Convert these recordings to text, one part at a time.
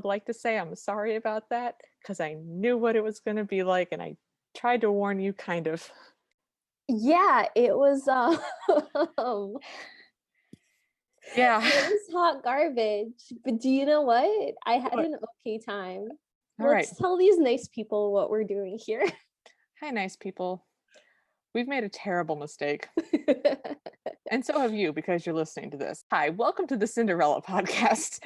would like to say I'm sorry about that because I knew what it was going to be like and I tried to warn you, kind of. Yeah, it was Yeah. it was hot garbage. But do you know what? I had What? an okay time. All right. Let's tell these nice people what we're doing here. Hi, nice people. We've made a terrible mistake. And so have you, because you're listening to this. Hi, welcome to the Cinderella podcast,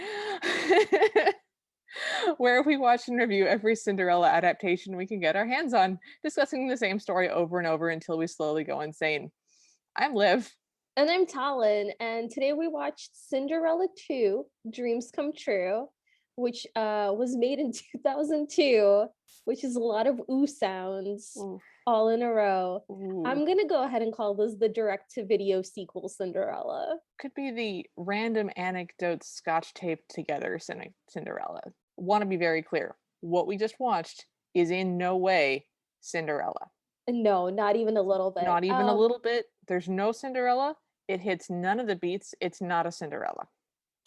where we watch and review every Cinderella adaptation we can get our hands on, discussing the same story over and over until we slowly go insane. I'm Liv. And I'm Talon, and today we watched Cinderella 2, Dreams Come True, which was made in 2002, which is a lot of ooh sounds Ooh. all in a row. Ooh. I'm going to go ahead and call this the direct-to-video sequel Cinderella. Could be the random anecdotes scotch taped together Cinderella. Want to be very clear. What we just watched is in no way Cinderella. No, not even a little bit. Not even a little bit. There's no Cinderella. It hits none of the beats. It's not a Cinderella.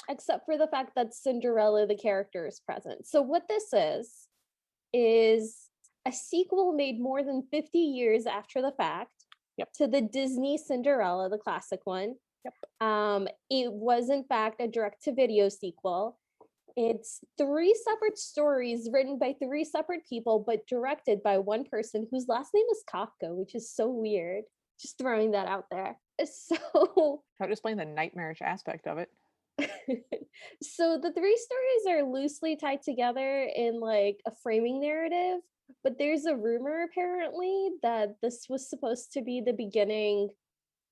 Except for the fact that Cinderella, the character, is present. So what this is a sequel made more than 50 years after the fact. Yep. To the Disney Cinderella, the classic one. Yep. It was in fact a direct-to-video sequel. It's 3 separate stories written by 3 separate people, but directed by one person whose last name is Kafka, which is so weird. Just throwing that out there. So how to explain the nightmarish aspect of it. So the 3 stories are loosely tied together in like a framing narrative, but there's a rumor apparently that this was supposed to be the beginning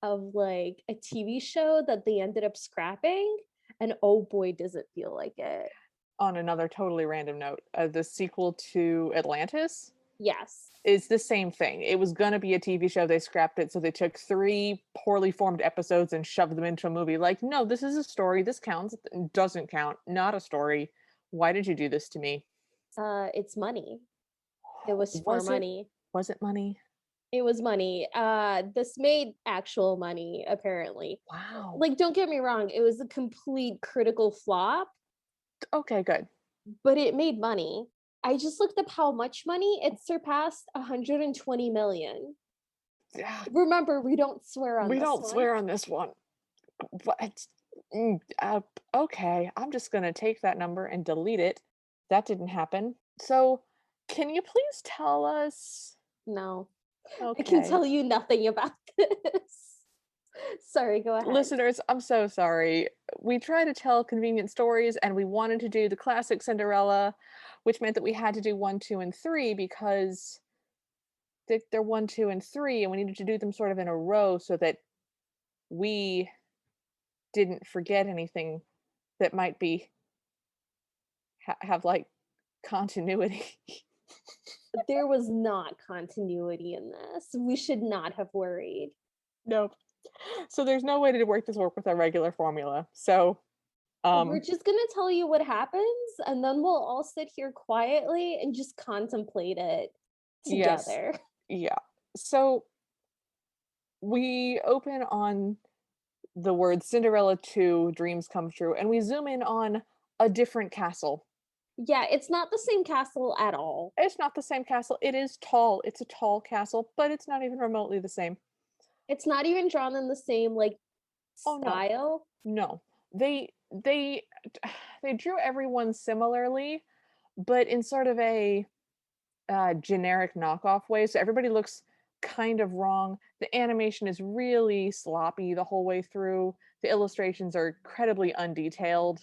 of like a TV show that they ended up scrapping, and oh boy does it feel like it. On another totally random note, the sequel to Atlantis, yes, is the same thing. It was gonna be a TV show, they scrapped it, so they took 3 poorly formed episodes and shoved them into a movie. Like, no, this is a story, this counts. It doesn't count, not a story. Why did you do this to me? It's money. It was for money. Was it money? It was money. This made actual money, apparently. Wow. Like, don't get me wrong, it was a complete critical flop. Okay, good. But it made money. I just looked up how much money. It surpassed 120 million. Yeah. Remember, we don't swear on we this don't one. swear on this one. What? Okay, I'm just gonna take that number and delete it. That didn't happen. So, can you please tell us? No. Okay. I can tell you nothing about this. Sorry, go ahead. Listeners, I'm so sorry. We try to tell convenient stories and we wanted to do the classic Cinderella, which meant that we had to do 1, 2, and 3 because they're 1, 2, and 3, and we needed to do them sort of in a row so that we didn't forget anything that might be have like continuity. There was not continuity in this. We should not have worried. Nope. So there's no way to work with our regular formula. So we're just gonna tell you what happens, and then we'll all sit here quietly and just contemplate it together. Yes. Yeah. So we open on the word Cinderella 2, Dreams Come True, and we zoom in on a different castle. Yeah, it's not the same castle at all. It's not the same castle. It is tall. It's a tall castle, but it's not even remotely the same. It's not even drawn in the same like style. No. They drew everyone similarly, but in sort of a generic knockoff way. So everybody looks kind of wrong. The animation is really sloppy the whole way through. The illustrations are incredibly undetailed.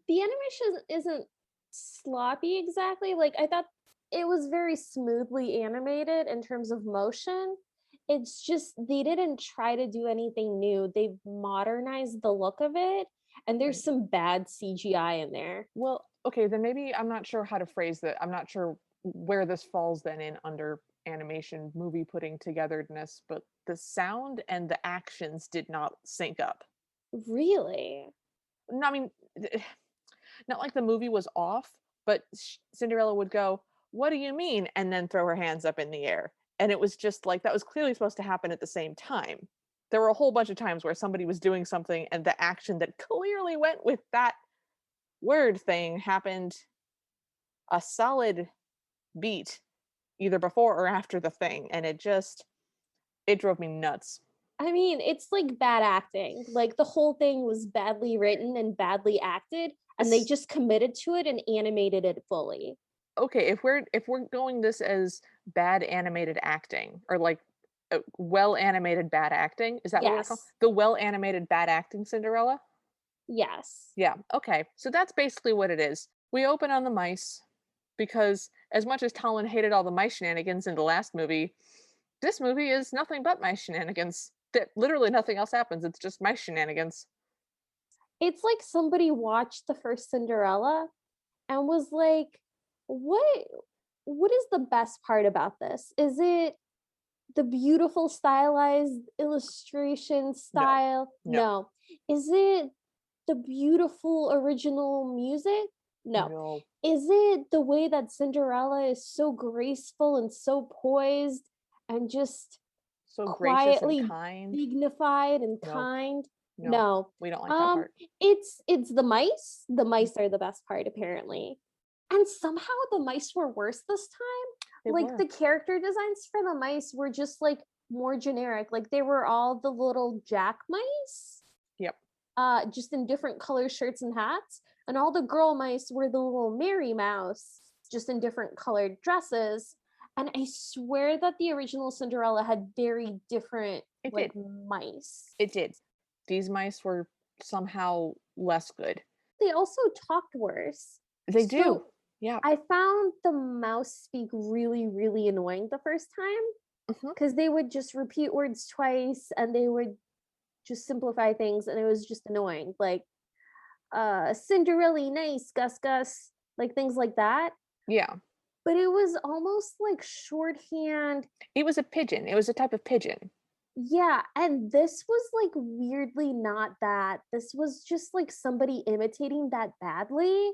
The animation isn't sloppy exactly. Like, I thought it was very smoothly animated in terms of motion. It's just they didn't try to do anything new. They've modernized the look of it, and there's some bad CGI in there. Well, okay, then maybe I'm not sure how to phrase that. I'm not sure where this falls then in under animation movie putting togetherness, but the sound and the actions did not sync up. Really? No, I mean, not like the movie was off, but Cinderella would go, "What do you mean?" and then throw her hands up in the air. And it was just like, that was clearly supposed to happen at the same time. There were a whole bunch of times where somebody was doing something and the action that clearly went with that word thing happened a solid beat either before or after the thing, and it drove me nuts. I mean, it's like bad acting. Like the whole thing was badly written and badly acted, and they S- just committed to it and animated it fully. Okay, if we're going this as bad animated acting or like well animated bad acting, is that what we're calling Yes. the well animated bad acting Cinderella? Yes. Yeah, okay. So that's basically what it is. We open on the mice because as much as Talon hated all the mice shenanigans in the last movie, this movie is nothing but mice shenanigans. That literally nothing else happens. It's just mice shenanigans. It's like somebody watched the first Cinderella and was like, "What what is the best part about this? Is it the beautiful stylized illustration No, style? no, No. Is it the beautiful original music? No. no. Is it the way that Cinderella is so graceful and so poised and just So gracious and quietly kind. dignified and No, kind? no, No. we don't like that Um part. it's the mice. The mice are the best part apparently. And somehow the mice were worse this time. They Like were. the character designs for the mice were just like more generic. Like they were all the little jack mice, Yep. just in different color shirts and hats. And all the girl mice were the little Mary Mouse, just in different colored dresses. And I swear that the original Cinderella had very different It like did. mice. It did. These mice were somehow less good. They also talked worse. They do. So Yeah. I found the mouse speak really, really annoying the first time Mhm. because they would just repeat words twice and they would just simplify things and it was just annoying. Like Cinderella nice, Gus Gus, like things like that. Yeah. But it was almost like shorthand. It was a pigeon. It was a type of pigeon. Yeah, and this was like weirdly not that. This was just like somebody imitating that badly.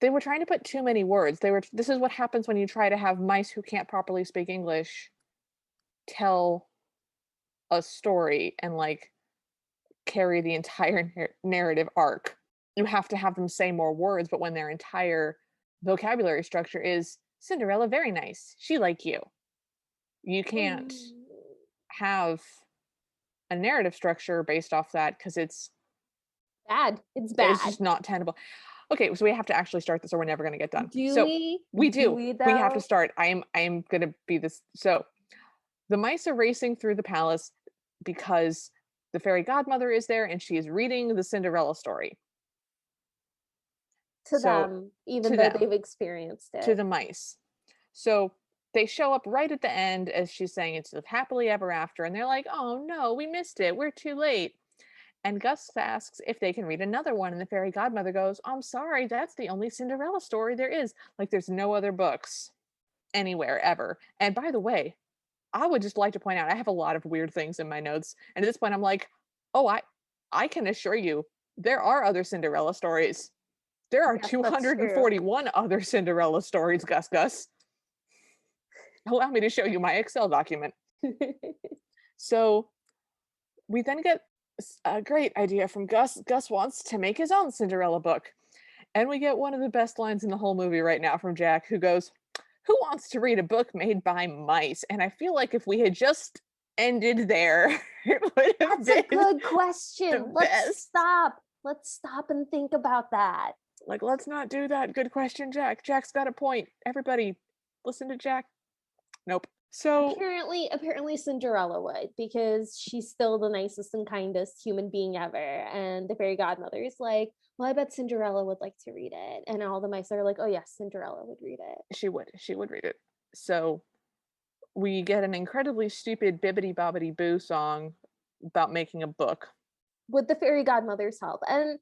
They were trying to put too many words. This is what happens when you try to have mice who can't properly speak English tell a story and like carry the entire narrative arc. You have to have them say more words, but when their entire vocabulary structure is Cinderella very nice. She like you. You can't Mm, have a narrative structure based off that because bad. It's it's bad. just not tenable. Okay, so we have to actually start this or we're never going to get done. Do So we? we Do do. we We have to though? start. I am going to be this. So the mice are racing through the palace because the fairy godmother is there and she is reading the Cinderella story. To So them, even to though them, they've experienced to it. the mice. So they show up right at the end as she's saying it's the happily ever after, and they're like, "Oh no, we missed it. We're too late." And Gus asks if they can read another one, and the fairy godmother goes, "I'm sorry, that's the only Cinderella story there is. Like, there's no other books anywhere ever." And by the way, I would just like to point out I have a lot of weird things in my notes, and at this point, I'm like, "Oh, I can assure you, there are other Cinderella stories. There are Yes, that's true. 241 other Cinderella stories, Gus Gus. Allow me to show you my Excel document." So we then get a great idea from Gus. Gus wants to make his own Cinderella book. And we get one of the best lines in the whole movie right now from Jack, who goes, "Who wants to read a book made by mice?" And I feel like if we had just ended there, it would have That's a been good the question. Let's best. stop. Let's stop and think about that. Like, let's not do that. Good question, Jack. Jack's got a point. Everybody, listen to Jack. Nope. So, Apparently Cinderella would because she's still the nicest and kindest human being ever. And the fairy godmother is like, well, I bet Cinderella would like to read it. And all the mice are like, oh yes, Cinderella would read it. she would read it. So, we get an incredibly stupid bibbity bobbity boo song about making a book. With the fairy godmother's help. And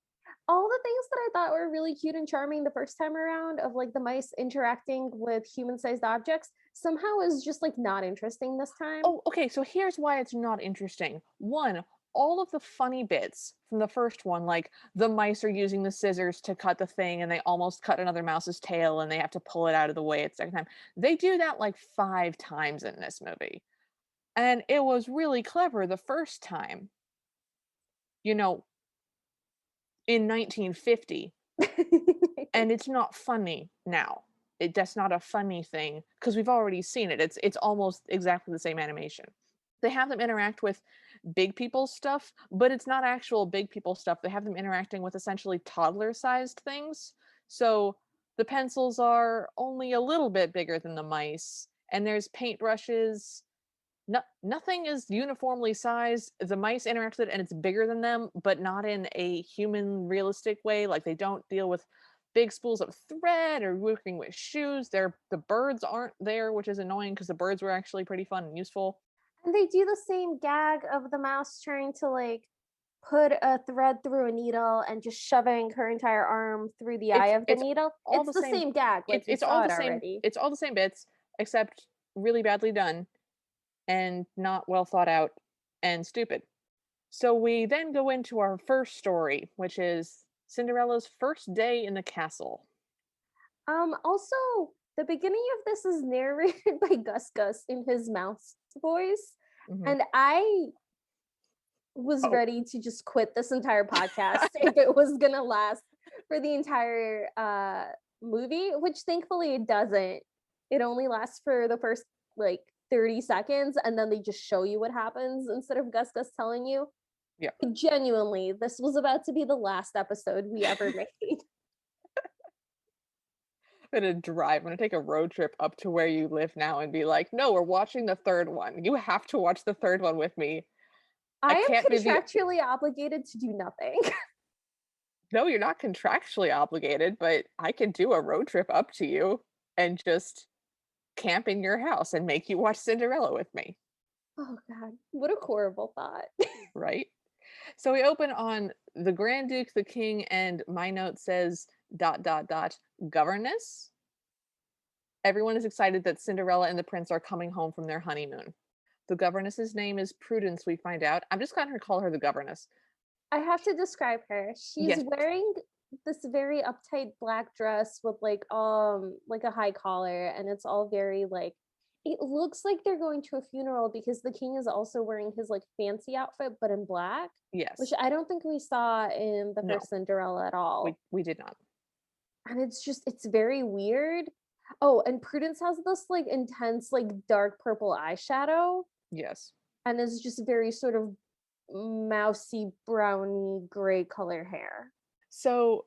all the things that I thought were really cute and charming the first time around of like the mice interacting with human-sized objects somehow is just like not interesting this time. Oh, okay, so here's why it's not interesting. One, all of the funny bits from the first one, like the mice are using the scissors to cut the thing and they almost cut another mouse's tail and they have to pull it out of the way at the second time. They do that like 5 times in this movie. And it was really clever the first time, you know, in 1950. And it's not funny now. that's not a funny thing because we've already seen it. It's almost exactly the same animation. They have them interact with big people stuff, but it's not actual big people stuff. They have them interacting with essentially toddler-sized things. So the pencils are only a little bit bigger than the mice, and there's paintbrushes. Nothing is uniformly sized. The mice interact with it and it's bigger than them, but not in a human realistic way. Like they don't deal with big spools of thread or working with shoes. The birds aren't there, which is annoying because the birds were actually pretty fun and useful. And they do the same gag of the mouse trying to like put a thread through a needle and just shoving her entire arm through the eye of the It's needle. all It's the the same. same gag, like we It's all saw the it same. already. It's all the same bits, except really badly done and not well thought out and stupid. So we then go into our first story, which is Cinderella's first day in the castle. Also, the beginning of this is narrated by Gus Gus in his mouse voice. Mhm. And I was Oh, ready to just quit this entire podcast if it was gonna last for the entire movie, which thankfully it doesn't. It only lasts for the first like 30 seconds and then they just show you what happens instead of Gus Gus telling you. yeah. Genuinely, this was about to be the last episode we ever made. I'm gonna take a road trip up to where you live now and be like, no, we're watching the third one. You have to watch the third one with me. I I can't am be the contractually obligated to do nothing. no, you're not contractually obligated, but I can do a road trip up to you and just camp in your house and make you watch Cinderella with me, Oh god, what a horrible thought. right? So we open on the Grand Duke, the King, and my note says governess. Everyone is excited that Cinderella and the prince are coming home from their honeymoon. The governess's name is Prudence, we find out. I'm just going to call her the governess. I have to describe her. She's Yes, wearing this very uptight black dress with like a high collar and it's all very like it looks like they're going to a funeral because the king is also wearing his like fancy outfit but in black, which yes. I don't think we saw in the No, first Cinderella at all. we did not. And it's very weird. Oh, and Prudence has this like intense like dark purple eyeshadow Yes. and is just very sort of mousy browny gray color hair. So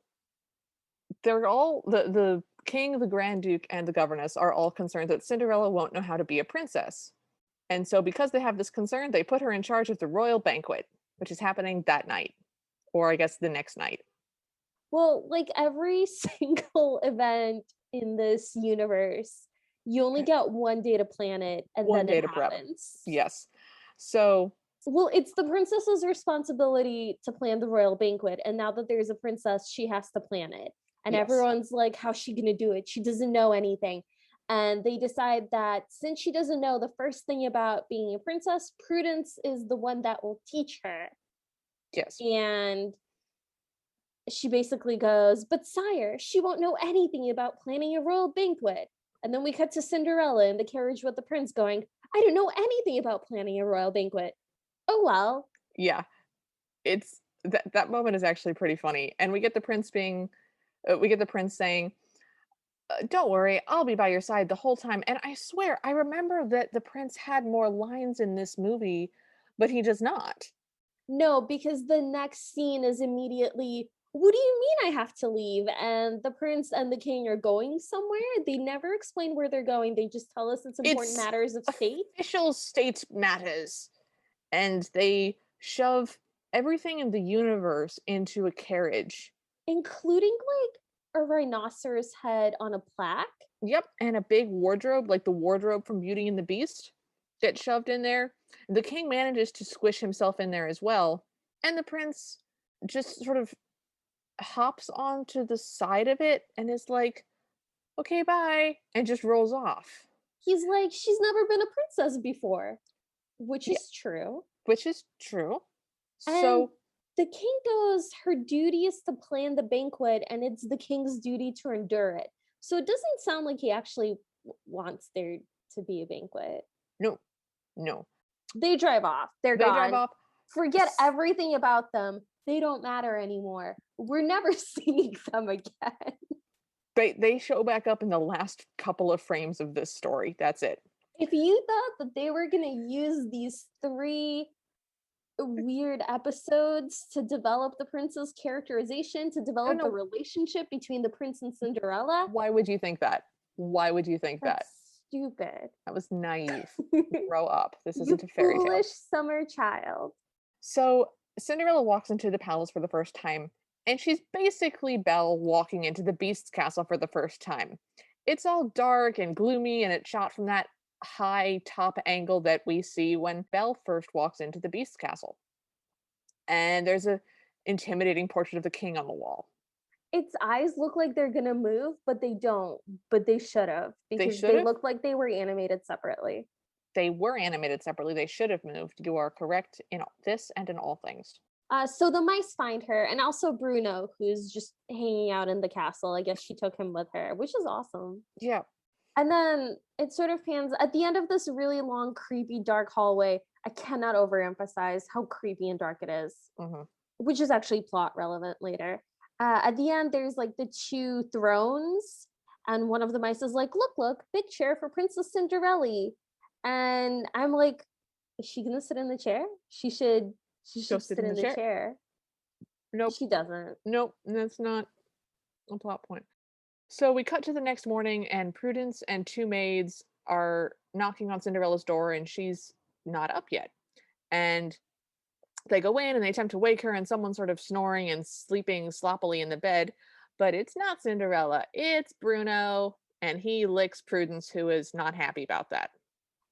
they're all the king, the Grand Duke, and the governess are all concerned that Cinderella won't know how to be a princess. And so because they have this concern, they put her in charge of the royal banquet, which is happening that night, or I guess the next night. Well, like every single event in this universe, you only get one day to plan it and One then it day to prep. happens. Yes. So Well, it's the princess's responsibility to plan the royal banquet. And now that there's a princess, she has to plan it. And yes. everyone's like, how's she going to do it? She doesn't know anything. And they decide that since she doesn't know the first thing about being a princess, Prudence is the one that will teach her. Yes. And she basically goes, but sire, she won't know anything about planning a royal banquet. And then we cut to Cinderella in the carriage with the prince going, I don't know anything about planning a royal banquet. Oh, well. Yeah. It's that moment is actually pretty funny. And we get the prince saying, don't worry, I'll be by your side the whole time. And I swear, I remember that the prince had more lines in this movie, but he does not. No, because the next scene is immediately, what do you mean I have to leave? And the prince and the king are going somewhere. They never explain where they're going. They just tell us it's important It's matters of state. official state matters. And they shove everything in the universe into a carriage. Including like a rhinoceros head on a plaque. Yep, and a big wardrobe, like the wardrobe from Beauty and the Beast, gets shoved in there. The king manages to squish himself in there as well, and the prince just sort of hops onto the side of it and is like, "Okay, bye," and just rolls off. He's like, she's never been a princess before, which Yeah, is true. which is true. And So, the king goes, her duty is to plan the banquet, and it's the king's duty to endure it. So it doesn't sound like he actually wants there to be a banquet. no, no. They drive off. They're They drive gone. off. Forget everything about them. They don't matter anymore. We're never seeing them again. They show back up in the last couple of frames of this story. That's it. If you thought that they were gonna use these 3 weird episodes to develop the prince's characterization, to No, develop the no. relationship between the prince and Cinderella, Why would you think that? Why would you think that? that's stupid. That was naive. Grow up. This You isn't a fairy tale. foolish summer child. So Cinderella walks into the palace for the first time, and she's basically Belle walking into the Beast's castle for the first time. It's all dark and gloomy, and it's shot from that high top angle that we see when Belle first walks into the Beast's castle. And there's a intimidating portrait of the king on the wall. Its eyes look like they're gonna move, but they don't. But they should have They because should they have. look like they were animated separately. They were animated separately. They should have moved. You are correct in this and in all things. So the mice find her, and also Bruno, who's just hanging out in the castle. I guess she took him with her, which is awesome. Yeah. And then it sort of pans at the end of this really long, creepy, dark hallway. I cannot overemphasize how creepy and dark it is, Hmm. which is actually plot relevant later. At the end, there's like the 2 thrones, and one of the mice is like, "Look, look, big chair for Princess Cinderella." And I'm like, "Is she gonna sit in the chair? She Go should sit sit in in the the chair. chair." Nope. She doesn't. Nope. That's not a plot point. So we cut to the next morning, and Prudence and 2 maids are knocking on Cinderella's door, and she's not up yet. And they go in and they attempt to wake her, and someone's sort of snoring and sleeping sloppily in the bed. But it's not Cinderella, it's Bruno, and he licks Prudence, who is not happy about that.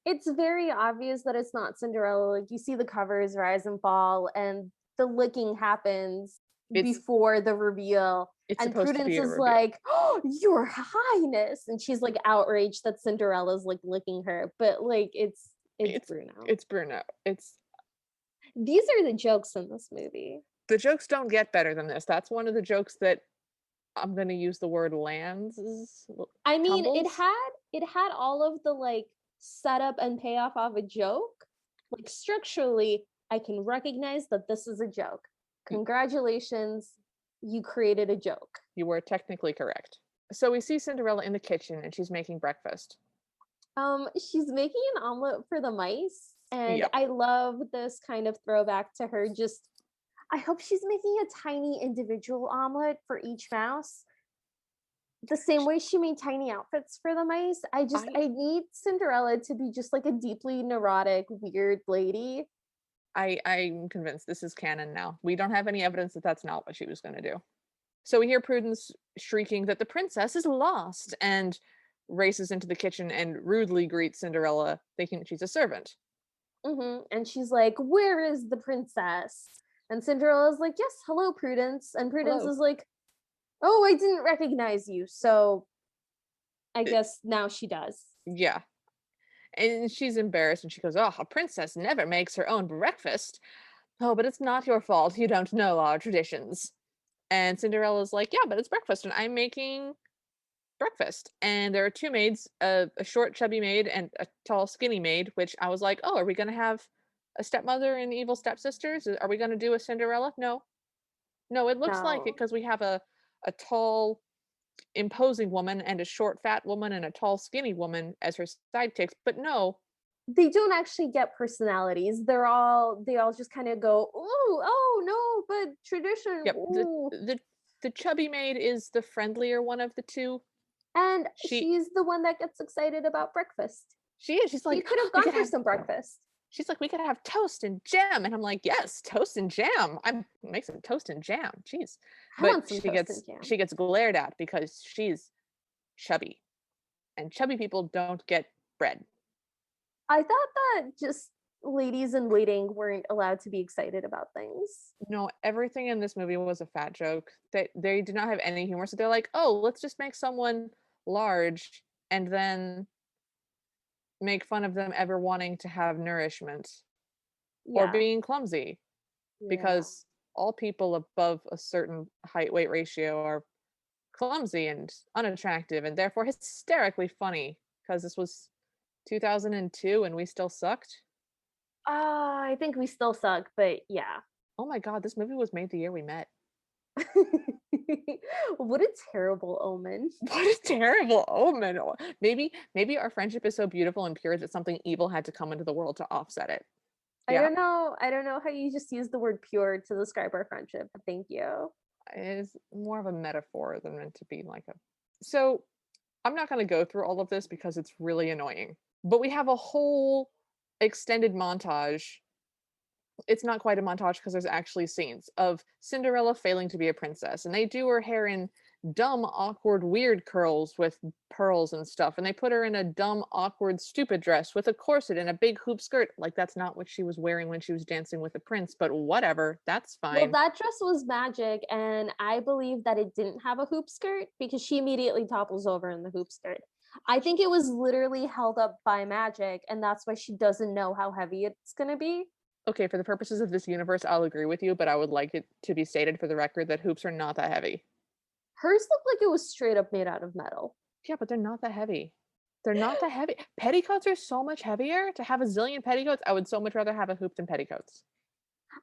It's very obvious that it's not Cinderella. Like you see the covers rise and fall, and the licking happens It's before the reveal. it's And supposed to Prudence be a is reveal. like, "Oh, Your Highness," and she's like outraged that Cinderella's like licking her. But like, it's It's Bruno. it's Bruno. It's These are the jokes in this movie. the jokes don't get better than this. That's one of the jokes that I'm gonna use the word lands, I mean, tumbles. it had all of the like setup and payoff of a joke. Like structurally, I can recognize that this is a joke. Y- Congratulations, you created a joke. You were technically correct. So we see Cinderella in the kitchen, and she's making breakfast. She's making an omelet for the mice, and Yep. I love this kind of throwback to her just I hope she's making a tiny individual omelet for each mouse. The same way she made tiny outfits for the mice. I I need Cinderella to be just like a deeply neurotic, weird lady. I'm convinced this is canon now. We don't have any evidence that that's not what she was going to do. So we hear Prudence shrieking that the princess is lost, and races into the kitchen and rudely greets Cinderella, thinking she's a servant. And she's like, "Where is the princess?" And Cinderella's like, "Yes, hello, Prudence." And Prudence Hello. is like, "Oh, I didn't recognize you." So I It- guess now she does. yeah. And she's embarrassed, and she goes, "Oh, a princess never makes her own breakfast. Oh, but it's not your fault. You don't know our traditions." And Cinderella's like, "Yeah, but it's breakfast, and I'm making breakfast." And there are 2 maids, a short, chubby maid and a tall, skinny maid, which I was like, "Oh, are we going to have a stepmother and evil stepsisters? Are we going to do a Cinderella?" No. No, it looks like it No. because we have a tall, imposing woman and a short, fat woman and a tall, skinny woman as her sidekicks. But no, They don't actually get personalities. They all just kind of go, "Ooh, oh no, but tradition, yep, ooh." the chubby maid is the friendlier one of the 2. And She she's the one that gets excited about breakfast. she is. She's She like, could have "We gone could for have." some breakfast. She's like, "We could have toast and jam," and I'm like, "Yes, toast and jam. I'm make some toast and jam. Jeez." I But want some toast and jam. she gets glared at because she's chubby, and chubby people don't get bread. I thought that just ladies in waiting weren't allowed to be excited about things. No, everything in this movie was a fat joke. They did not have any humor, so they're like, "Oh, let's just make someone large and then make fun of them ever wanting to have nourishment or Yeah. being clumsy," Yeah. because all people above a certain height weight ratio are clumsy and unattractive and therefore hysterically funny because this was 2002 and we still sucked. I think we still suck, but yeah. Oh my god, this movie was made the year we met. What a terrible omen. What a terrible omen. Maybe our friendship is so beautiful and pure that something evil had to come into the world to offset it. Yeah, I don't know how you just used the word pure to describe our friendship, but thank you. it is more of a metaphor than meant to be like a. So I'm not going to go through all of this because it's really annoying. But we have a whole extended montage. It's not quite a montage because there's actually scenes of Cinderella failing to be a princess, and they do her hair in dumb, awkward, weird curls with pearls and stuff, and they put her in a dumb, awkward, stupid dress with a corset and a big hoop skirt. Like that's not what she was wearing when she was dancing with the prince, but whatever, that's Well, fine. that dress was magic, and I believe that it didn't have a hoop skirt because she immediately topples over in the hoop skirt. I think it was literally held up by magic, and that's why she doesn't know how heavy it's gonna be. Okay, for the purposes of this universe, I'll agree with you, but I would like it to be stated for the record that hoops are not that heavy. Hers looked like it was straight up made out of metal. Yeah, but they're not that heavy. They're not that heavy. Petticoats are so much heavier. To have a zillion petticoats, I would so much rather have a hoop than petticoats.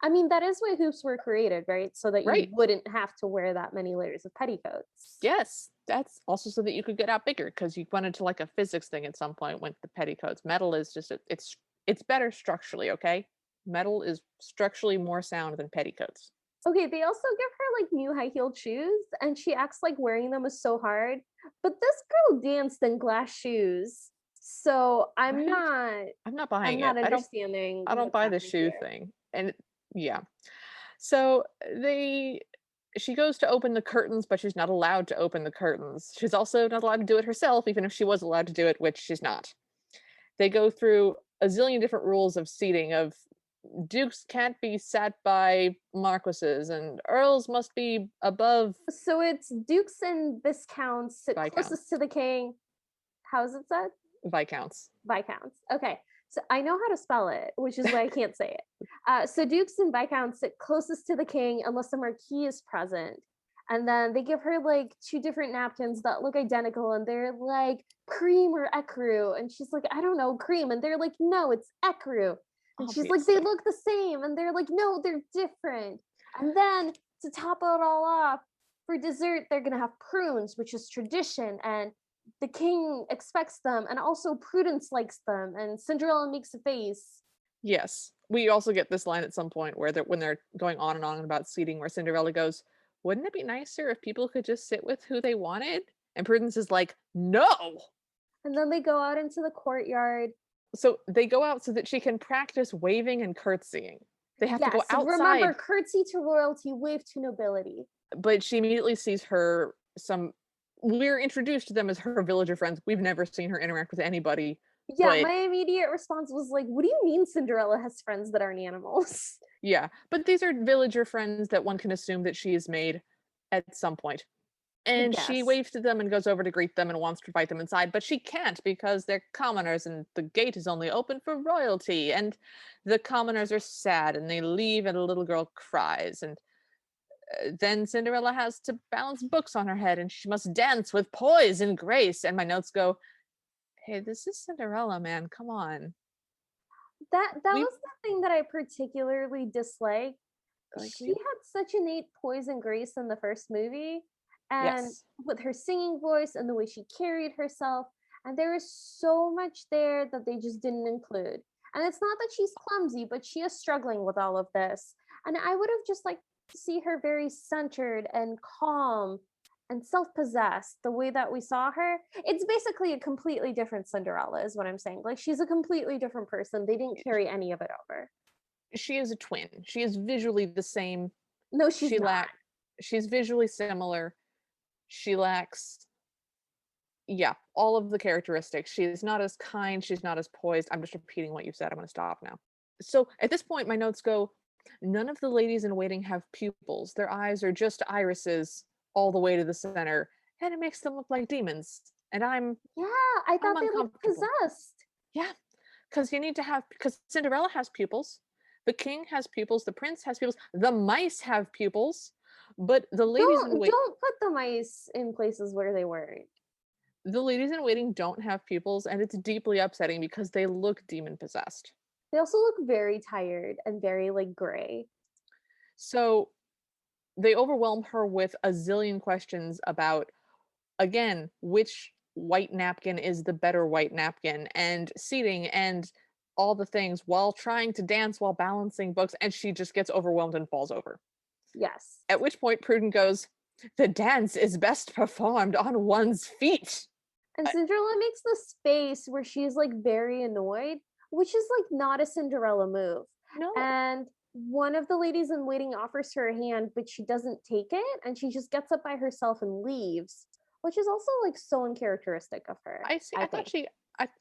I mean, that is why hoops were created, right? So that you Right. wouldn't have to wear that many layers of petticoats. Yes. That's also so that you could get out bigger because you went into like a physics thing at some point with the petticoats. Metal is just it's better structurally, okay? Metal is structurally more sound than petticoats. Okay, they also give her like new high heeled shoes, and she acts like wearing them is so hard. But this girl danced in glass shoes. So Right? I'm not I'm buying it. not understanding I don't what's buy the happening shoe here. thing. And yeah. So they she goes to open the curtains, but she's not allowed to open the curtains. She's also not allowed to do it herself, even if she was allowed to do it, which she's not. They go through a zillion different rules of seating of dukes can't be sat by marquises and earls must be above So it's dukes and viscounts sit closest viscounts. to the king. How's it said? Viscounts. Viscounts. Okay. So I know how to spell it, which is why I can't say it. So dukes and viscounts sit closest to the king unless the marquis is present. And then they give her like two different napkins that look identical, and they're like cream or ecru. And she's like, I don't know, cream. And they're like, no, it's ecru. And she's like, they Obviously. look the same. And they're like, no, they're different. And then to top it all off, for dessert, they're gonna have prunes, which is tradition. And the king expects them, and also Prudence likes them, and Cinderella makes a face. Yes. We also get this line at some point where when they're going on and on about seating, where Cinderella goes, "Wouldn't it be nicer if people could just sit with who they wanted?" And Prudence is like, "No." And then they go out into the courtyard. So they go out so that she can practice waving and curtsying. They have to go Yes, remember, outside, curtsy to royalty, wave to nobility. but she immediately sees her some we're introduced to them as her villager friends. We've never seen her interact with anybody, Yeah, but my immediate response was like, what do you mean Cinderella has friends that aren't animals? yeah, but these are villager friends that one can assume that she has made at some point. I And she guess. waves to them and goes over to greet them and wants to invite them inside, but she can't because they're commoners and the gate is only open for royalty. And the commoners are sad and they leave, and a little girl cries. And then Cinderella has to balance books on her head and she must dance with poise and grace. And my notes go, hey, this is Cinderella, man. Come on. That We was the thing that I particularly disliked. She we had such innate poise and grace in the first movie, and yes. with her singing voice and the way she carried herself, and there is so much there that they just didn't include. And it's not that she's clumsy, but she is struggling with all of this. And I would have just liked to see her very centered and calm and self-possessed the way that we saw her. It's basically a completely different Cinderella is what I'm saying. Like, she's a completely different person. They didn't carry any of it over. She is a twin. She is visually the same. No, she's She not. lack she's visually similar. She lacks, yeah, all of the characteristics. She's not as kind, she's not as poised. I'm just repeating what you said. I'm going to stop now. So at this point, my notes go, none of the ladies in waiting have pupils. Their eyes are just irises all the way to the center, and it makes them look like demons. And Yeah, I I'm thought they looked uncomfortable. possessed. Yeah, because you need to have because Cinderella has pupils, the king has pupils, the prince has pupils, the mice have pupils, but Don't put the mice in places where they weren't. the ladies in waiting don't have pupils, and it's deeply upsetting because they look demon possessed. They also look very tired and very like gray. So they overwhelm her with a zillion questions about, again, which white napkin is the better white napkin, and seating, and all the things, while trying to dance while balancing books, and she just gets overwhelmed and falls over. Yes. At which point Prudence goes, "The dance is best performed on one's feet." And I Cinderella makes this face where she's like very annoyed, which is like not a Cinderella move. No. And one of the ladies in waiting offers her a hand, but she doesn't take it. And she just gets up by herself and leaves, which is also like so uncharacteristic of her, I see. I I thought think.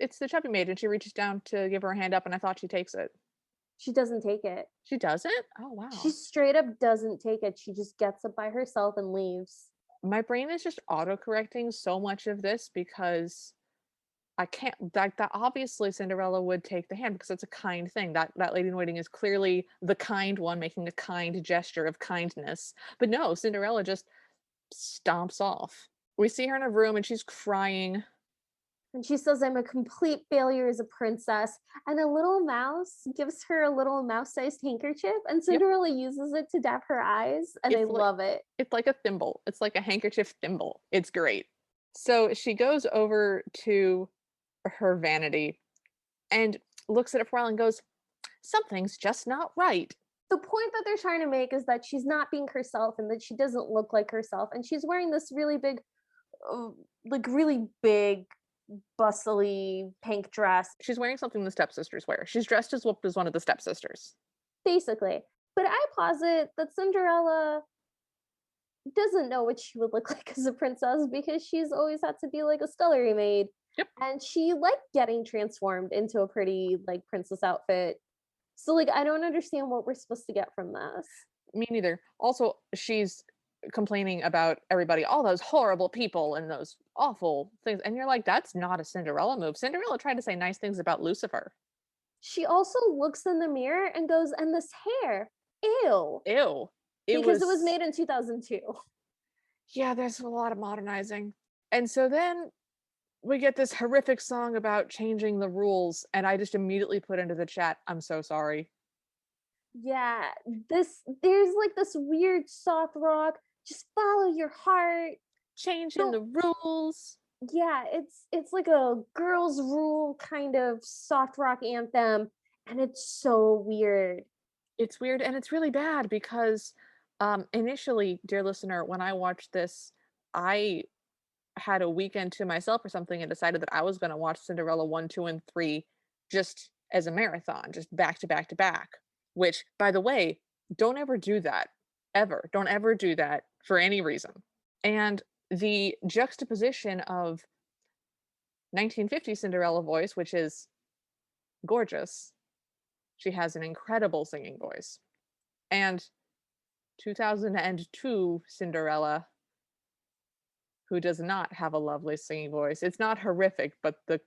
it's the chubby maid, and she reaches down to give her a hand up, and I thought she takes it. She doesn't take it. She doesn't? Oh, She wow. straight up doesn't take it. She just gets up by herself and leaves. My brain is just auto-correcting so much of this because I can't, that obviously Cinderella would take the hand because it's a kind thing. That lady in waiting is clearly the kind one making a kind gesture of kindness. But no, Cinderella just stomps off. We see her in a room and she's crying. And she says, I'm a complete failure as a princess. And a little mouse gives her a little mouse sized handkerchief, and Yep. Cinderella uses it to dab her eyes. And I It's like love it. it's like a thimble. It's like a handkerchief thimble. It's great. So she goes over to her vanity and looks at it for a while and goes, "Something's just not right." The point that they're trying to make is that she's not being herself and that she doesn't look like herself. And she's wearing this really big, uh, like really big, bustly pink dress, She's wearing something the stepsisters wear. She's dressed as whooped as one of the stepsisters. basically. But I posit that Cinderella doesn't know what she would look like as a princess because she's always had to be like a scullery maid, Yep, and she liked getting transformed into a pretty like princess outfit. So like I don't understand what we're supposed to get from this. me neither. Also, she's complaining about everybody, all those horrible people and those awful things. And you're like, that's not a Cinderella move. Cinderella tried to say nice things about Lucifer. She also looks in the mirror and goes, and this hair, ew, Ew. It because it was was, made in 2002. yeah, there's a lot of modernizing. And so then we get this horrific song about changing the rules. And I just immediately put into the chat, I'm so sorry. Yeah, this there's like this weird soft rock, just follow your heart. Changing Don't the rules. Yeah, it's like a girls rule kind of soft rock anthem, and it's so weird. It's weird and it's really bad because initially, dear listener, when I watched this, I had a weekend to myself or something and decided that I was going to watch Cinderella 1, 2, and 3 just as a marathon, just back to back to back. Which, by the way, don't ever do that. Ever. Don't ever do that for any reason. And the juxtaposition of 1950 Cinderella voice, which is gorgeous, she has an incredible singing voice, and 2002 Cinderella, who does not have a lovely singing voice. It's not horrific, but the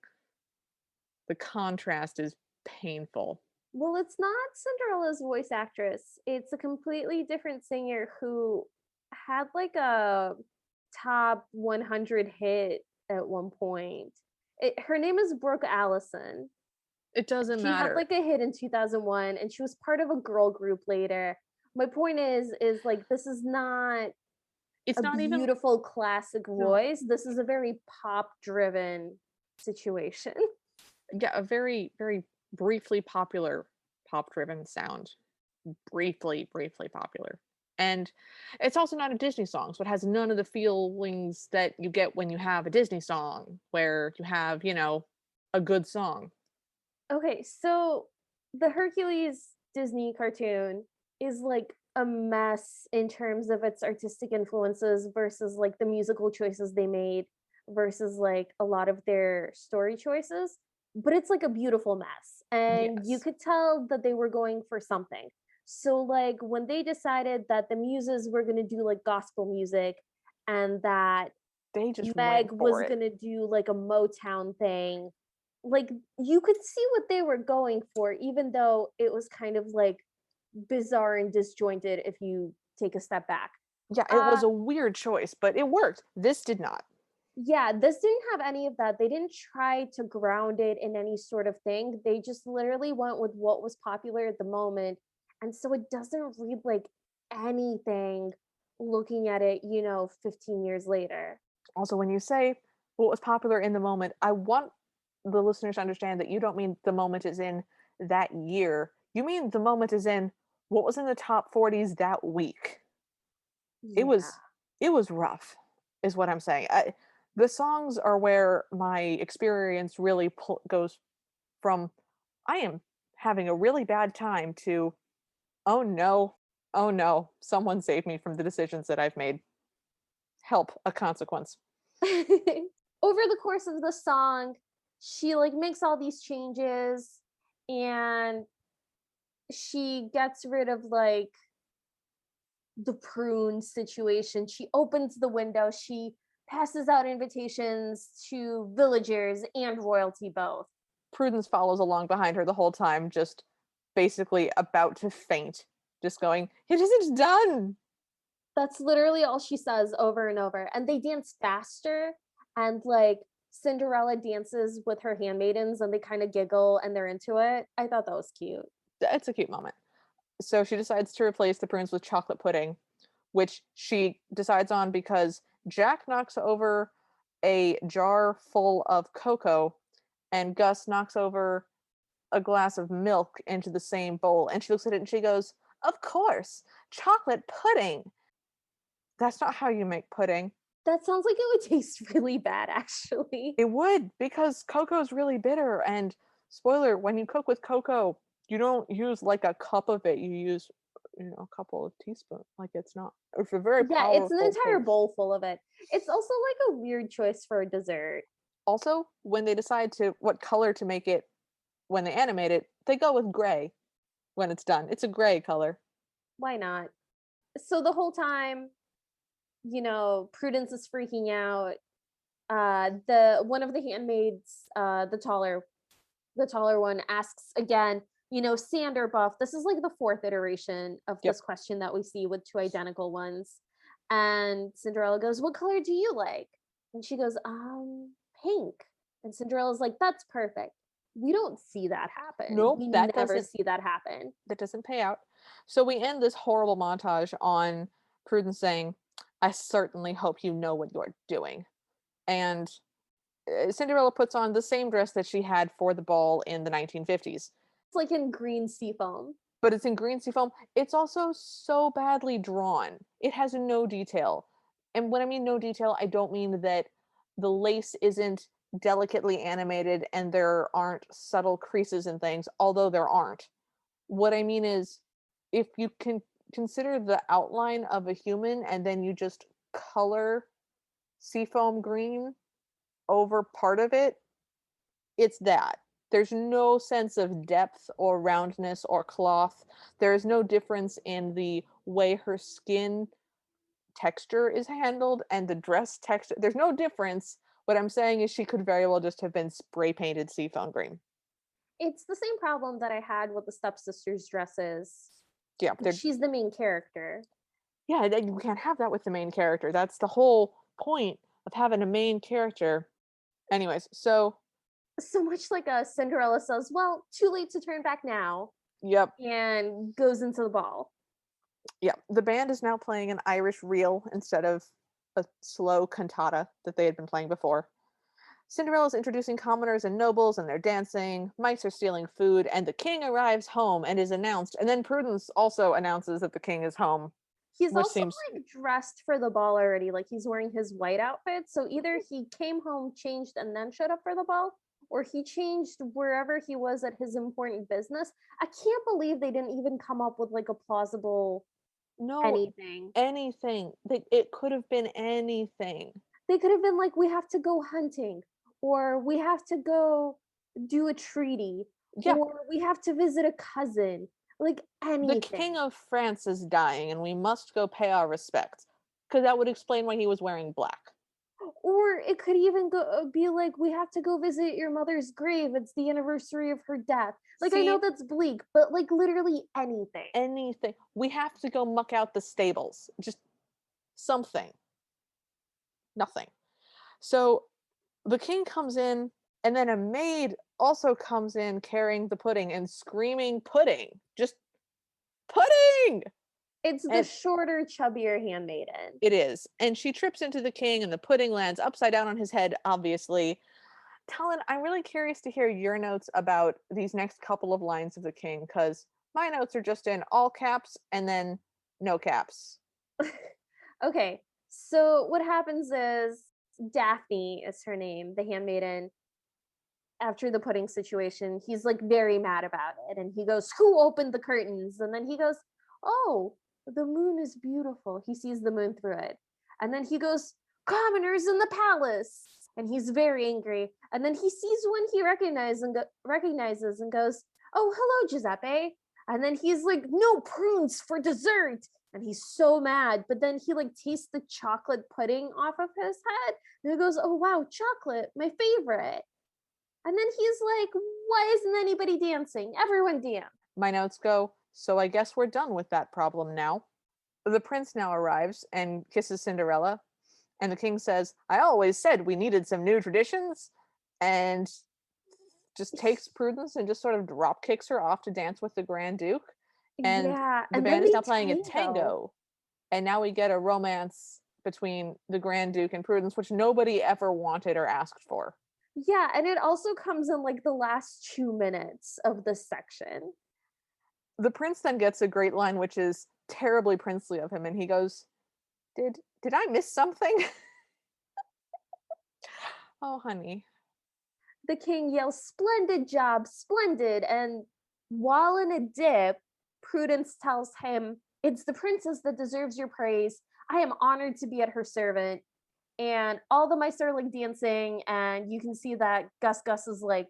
contrast is painful. Well, it's not Cinderella's voice actress. It's a completely different singer who had like a top 100 hit at one point. Her name is Brooke Allison. It doesn't She had matter. like a hit in 2001 and she was part of a girl group later. My point is like this is not It's a not even, beautiful classic no. voice. This is a very pop driven situation. Yeah, a very, very briefly popular pop driven sound. Briefly popular. And it's also not a Disney song, so it has none of the feelings that you get when you have a Disney song, where you have, a good song. Okay, so the Hercules Disney cartoon is like a mess in terms of its artistic influences versus like the musical choices they made versus like a lot of their story choices. But it's like a beautiful mess. And you Yes. could tell that they were going for something. So, like, when they decided that the muses were going to do like gospel music and that They just Meg went for was it. going to do like a Motown thing, like you could see what they were going for, even though it was kind of like bizarre and disjointed if you take a step back. Yeah, it Uh was a weird choice, but it worked. This did not. yeah, this didn't have any of that. They didn't try to ground it in any sort of thing. They just literally went with what was popular at the moment. And so it doesn't read like anything looking at it, 15 years later. Also, when you say what was popular in the moment, I want the listeners to understand that you don't mean the moment is in that year. You mean the moment is in what was in the top 40s that week. It Yeah. was it was rough, is what I'm saying. The songs are where my experience really goes from I am having a really bad time to oh no, oh no, someone save me from the decisions that I've made. Help, a consequence. Over the course of the song, she like makes all these changes and she gets rid of like the prune situation. She opens the window, she passes out invitations to villagers and royalty both. Prudence follows along behind her the whole time, just basically about to faint, just going, "It isn't done!" That's literally all she says over and over. And they dance faster and like Cinderella dances with her handmaidens and they kind of giggle and they're into it. I thought that was cute. It's a cute moment. So she decides to replace the prunes with chocolate pudding, which she decides on because Jack knocks over a jar full of cocoa and Gus knocks over a glass of milk into the same bowl. And she looks at it and she goes, "Of course, chocolate pudding. That's not how you make pudding." That sounds like it would taste really bad, actually. It would, because cocoa's really bitter, and spoiler, when you cook with cocoa, you don't use like a cup of it, you use, a couple of teaspoons. Like it's a very Yeah, it's an powerful entire taste. bowl full of it. It's also like a weird choice for a dessert. Also, when they decide to what color to make it when they animate it, they go with gray when it's done. It's a gray color. Why not? So the whole time, Prudence is freaking out. The one of the handmaids, the taller one asks again, sand or buff. This is like the fourth iteration of Yep. this question that we see with two identical ones. And Cinderella goes, "What color do you like?" And she goes, pink. And Cinderella's like, "That's perfect." We don't see that happen. Nope, We never see that happen. that doesn't pay out. So we end this horrible montage on Prudence saying, "I certainly hope you know what you're doing." And Cinderella puts on the same dress that she had for the ball in the 1950s, It's like in green seafoam. but it's in green sea foam. It's also so badly drawn. It has no detail. And when I mean no detail, I don't mean that the lace isn't delicately animated and there aren't subtle creases and things, although there aren't. What I mean is, if you can consider the outline of a human and then you just color seafoam green over part of it, it's that. There's no sense of depth or roundness or cloth. There is no difference in the way her skin texture is handled and the dress texture. There's no difference. What I'm saying is she could very well just have been spray painted seafoam green. It's the same problem that I had with the stepsisters' dresses. Yeah, But they're she's the main character. yeah, you can't have that with the main character. That's the whole point of having a main character. Anyways, so So much like a Cinderella says, "Well, too late to turn back now," yep, and goes into the ball. yep. The band is now playing an Irish reel instead of a slow cantata that they had been playing before. Cinderella's introducing commoners and nobles, and they're dancing. Mice are stealing food, and the king arrives home and is announced. And then Prudence also announces that the king is home, He's which also seems like dressed for the ball already. Like he's wearing his white outfit. So either he came home, changed, and then showed up for the ball, or he changed wherever he was at his important business. I can't believe they didn't even come up with like a plausible no anything. anything. It could have been anything. They could have been like, "We have to go hunting," or "We have to go do a treaty," Yeah, or "We have to visit a cousin." Like the king anything. of France is dying, and we must go pay our respects. Because that would explain why he was wearing black. Or it could even be like, "We have to go visit your mother's grave. It's the anniversary of her death." Like I know See, that's bleak, but like literally anything. anything. We have to go muck out the stables. Just something. Nothing. So the king comes in, and then a maid also comes in carrying the pudding and screaming, "Pudding! Just pudding!" It's the And shorter, chubbier handmaiden. it is. And she trips into the king, and the pudding lands upside down on his head, obviously. Talon, I'm really curious to hear your notes about these next couple of lines of the king, because my notes are just in all caps and then no caps. Okay, so what happens is Daphne is her name, the handmaiden. After the pudding situation, he's like very mad about it. And he goes, "Who opened the curtains?" And then he goes, "Oh, the moon is beautiful." He sees the moon through it. And then he goes, "Commoners in the palace." And he's very angry. And then he sees one he recognizes and goes, "Oh, hello, Giuseppe." And then he's like, "No prunes for dessert." And he's so mad. But then he like tastes the chocolate pudding off of his head. And he goes, "Oh, wow, chocolate, my favorite." And then he's like, "Why isn't anybody dancing? Everyone dance." My notes go, so I guess we're done with that problem now. The prince now arrives and kisses Cinderella, and the king says, I always said we needed some new traditions, and just takes Prudence and just sort of drop kicks her off to dance with the Grand Duke. And Yeah, the and then band is they now playing a tango. tango, and now we get a romance between the Grand Duke and Prudence, which nobody ever wanted or asked for. Yeah, and it also comes in like the last 2 minutes of this section. The prince then gets a great line, which is terribly princely of him, and he goes, did I miss something? Oh, honey. The king yells, "Splendid job, splendid." And while in a dip, Prudence tells him, "It's the princess that deserves your praise. I am honored to be at her servant." And all the mice are like dancing, and you can see that Gus is like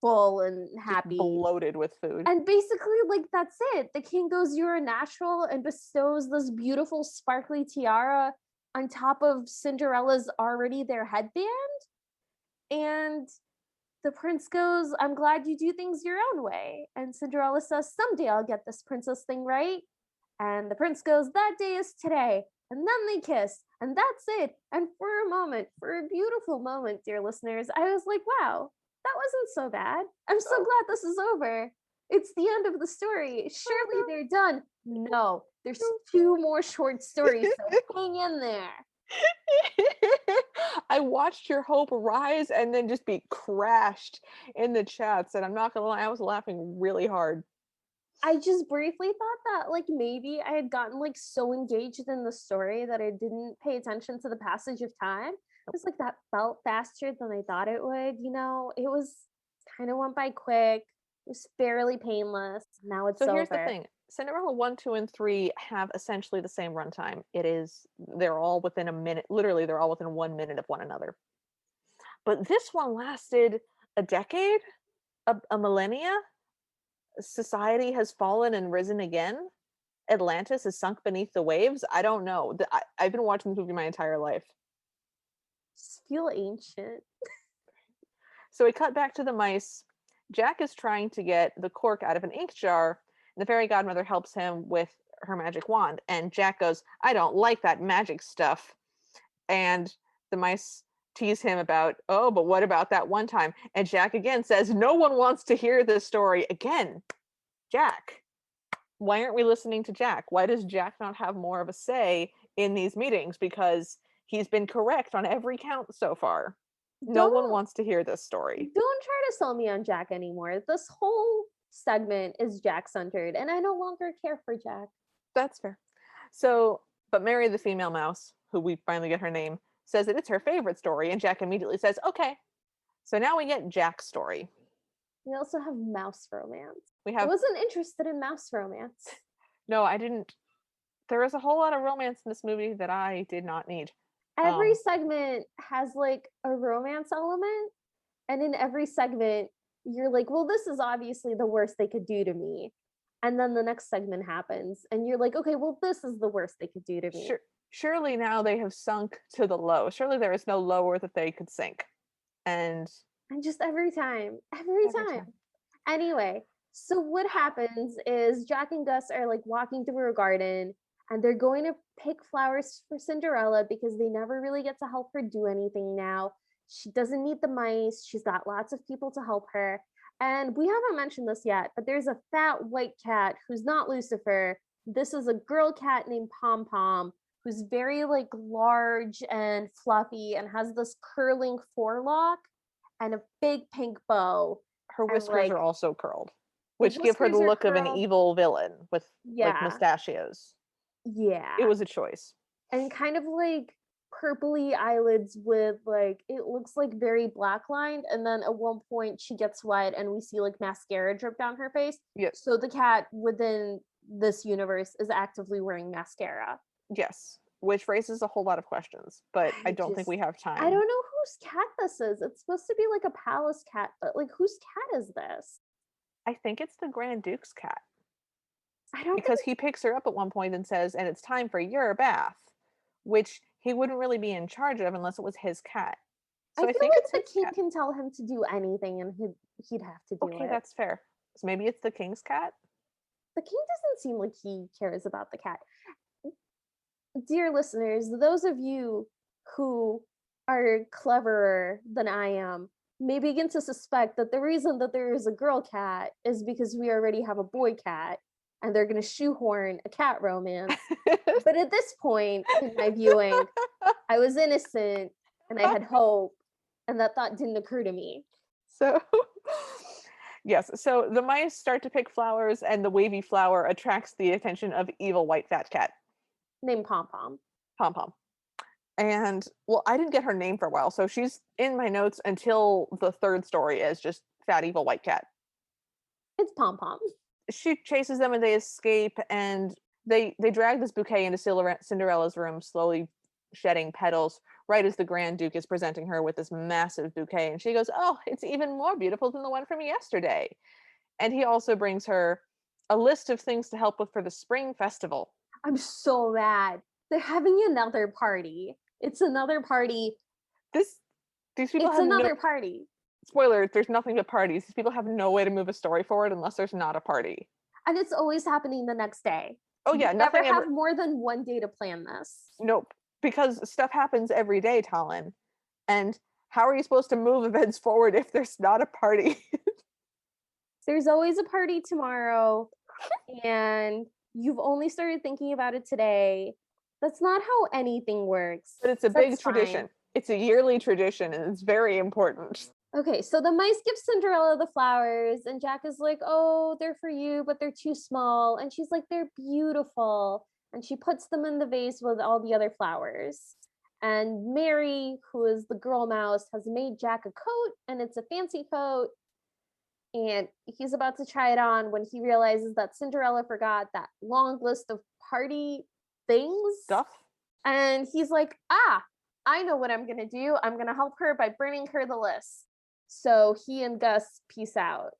full and Just happy. bloated with food. And basically, like, that's it. The king goes, "You're a natural," and bestows this beautiful, sparkly tiara on top of Cinderella's already there headband. And the prince goes, "I'm glad you do things your own way." And Cinderella says, "Someday I'll get this princess thing right." And the prince goes, "That day is today." And then they kiss, and that's it. And for a moment, for a beautiful moment, dear listeners, I was like, wow, that wasn't so bad. I'm so Oh, glad this is over. It's the end of the story. Surely oh they're done. No, there's no. 2 more short stories, so hang in there. I watched your hope rise and then just be crashed in the chats, and I'm not gonna lie, I was laughing really hard. I just briefly thought that like maybe I had gotten like so engaged in the story that I didn't pay attention to the passage of time. It's like that felt faster than I thought it would, you know? It was kind of went by quick. It was fairly painless. Now it's So here's the over. thing. Cinderella 1, 2, and 3 have essentially the same runtime. They're all within a minute. Literally, they're all within 1 minute of one another. But this one lasted a decade, a millennia. Society has fallen and risen again. Atlantis is sunk beneath the waves. I don't know. I've been watching this movie my entire life. Just feel ancient. So we cut back to the mice. Jack is trying to get the cork out of an ink jar, and the fairy godmother helps him with her magic wand. And Jack goes, I don't like that magic stuff. And the mice tease him about, oh, but what about that one time? And Jack again says, no one wants to hear this story again. Jack, why aren't we listening to Jack? Why does Jack not have more of a say in these meetings? Because he's been correct on every count so far. No one Don't wants to hear this story. don't try to sell me on Jack anymore. This whole segment is Jack centered, and I no longer care for Jack. That's fair. So, but Mary the female mouse, who we finally get her name, says that it's her favorite story, and Jack immediately says, okay. So now we get Jack's story. We also have mouse romance. We I have, wasn't interested in mouse romance. no, I didn't, there is a whole lot of romance in this movie that I did not need. Every Um, segment has like a romance element, and in every segment you're like, well, this is obviously the worst they could do to me. And then the next segment happens and you're like, okay, well, this is the worst they could do to me. sure, surely now they have sunk to the low. Surely there is no lower that they could sink. And And just every time, every every time. time. Anyway, so what happens is Jack and Gus are like walking through a garden, and they're going to pick flowers for Cinderella because they never really get to help her do anything now. She doesn't need the mice. She's got lots of people to help her. And we haven't mentioned this yet, but there's a fat white cat who's not Lucifer, this is a girl cat named Pom Pom who's very like large and fluffy and has this curling forelock and a big pink bow Her and whiskers like are also curled, the which give her the whiskers are look of an curled. evil villain with like Yeah. mustachios. It Yeah. was a choice. And kind of like purpley eyelids with like it looks like very black lined and then at one point she gets white and we see like mascara drip down her face. Yes. So the cat within this universe is actively wearing mascara. Yes. Which raises a whole lot of questions, but I I don't think just we have I time. don't know whose cat this is. It's supposed to be like a palace cat, but like whose cat is this? I think it's the Grand Duke's cat I don't think because he picks her up at one point and says, "And it's time for your bath," which he wouldn't really be in charge of unless it was his cat. I So I feel think like it's the his king cat. can tell him to do anything and he'd have to do Okay, it. that's fair. So maybe it's the king's cat? The king doesn't seem like he cares about the cat. Dear listeners, those of you who are cleverer than I am may begin to suspect that the reason that there is a girl cat is because we already have a boy cat and they're going to shoehorn a cat romance. But at this point in my viewing, I was innocent and I had hope, and that thought didn't occur to me. So, yes, so the mice start to pick flowers, and the wavy flower attracts the attention of evil white fat cat, Named Pom Pom. Pom Pom. And well, I didn't get her name for a while, so she's in my notes until the third story is just fat evil white cat. It's Pom Pom. She chases them and they escape, and they drag this bouquet into Cinderella's room, slowly shedding petals right as the Grand Duke is presenting her with this massive bouquet, and she goes, "Oh, it's even more beautiful than the one from yesterday." And he also brings her a list of things to help with for the spring festival. I'm so mad. They're having another party. It's another party. This these people It's have no another party. spoiler, there's nothing but parties. These people have no way to move a story forward unless there's not a party. And it's always happening the next day. Oh They yeah, never nothing have ever. more than one day to plan this. Nope. Because stuff happens every day, Talon. And how are you supposed to move events forward if there's not a party? There's always a party tomorrow, and you've only started thinking about it today. That's not how anything works. But it's a big That's fine. tradition. It's a yearly tradition and it's very important. Okay, so the mice give Cinderella the flowers, and Jack is like, "Oh, they're for you, but they're too small." And she's like, "They're beautiful." And she puts them in the vase with all the other flowers. And Mary, who is the girl mouse, has made Jack a coat, and it's a fancy coat. And he's about to try it on when he realizes that Cinderella forgot that long list of party things. Stuff. And he's like, I know what I'm going to do. I'm going to help her by bringing her the list. So he and Gus peace out.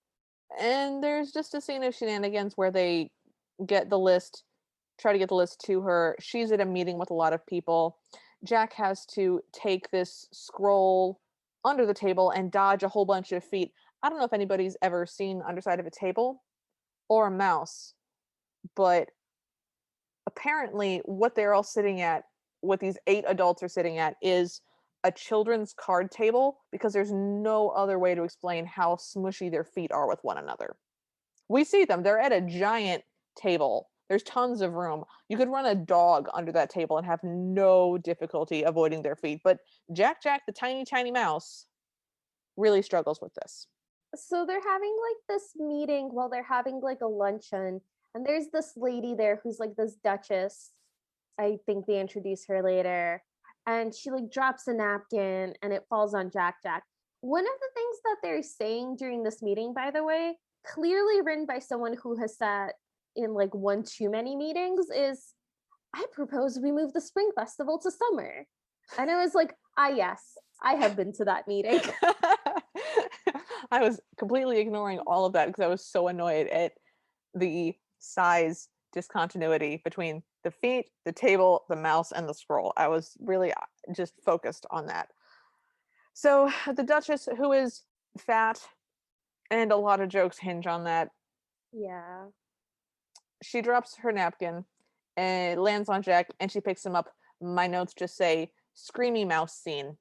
And there's just a scene of shenanigans where they get the list, try to get the list to her. She's at a meeting with a lot of people. Jack has to take this scroll under the table and dodge a whole bunch of feet. I don't know if anybody's ever seen underside of a table or a mouse, but apparently what they're all sitting at, what these 8 adults are sitting at, is a children's card table because there's no other way to explain how smushy their feet are with one another. We see them, they're at a giant table. There's tons of room. You could run a dog under that table and have no difficulty avoiding their feet. But Jack Jack, the tiny, tiny mouse, really struggles with this. So they're having like this meeting while they're having like a luncheon. And there's this lady there who's like this duchess. I think they introduce her later. And she like drops a napkin and it falls on Jack Jack. One of the things that they're saying during this meeting, by the way, clearly written by someone who has sat in like one too many meetings, is I propose we move the spring festival to summer. And I was like, yes, I have been to that meeting. I was completely ignoring all of that because I was so annoyed at the size discontinuity between the feet, the table, the mouse, and the scroll. I was really just focused on that. So the Duchess, who is fat, and a lot of jokes hinge on that, Yeah. she drops her napkin and it lands on Jack and she picks him up. My notes just say screamy mouse scene.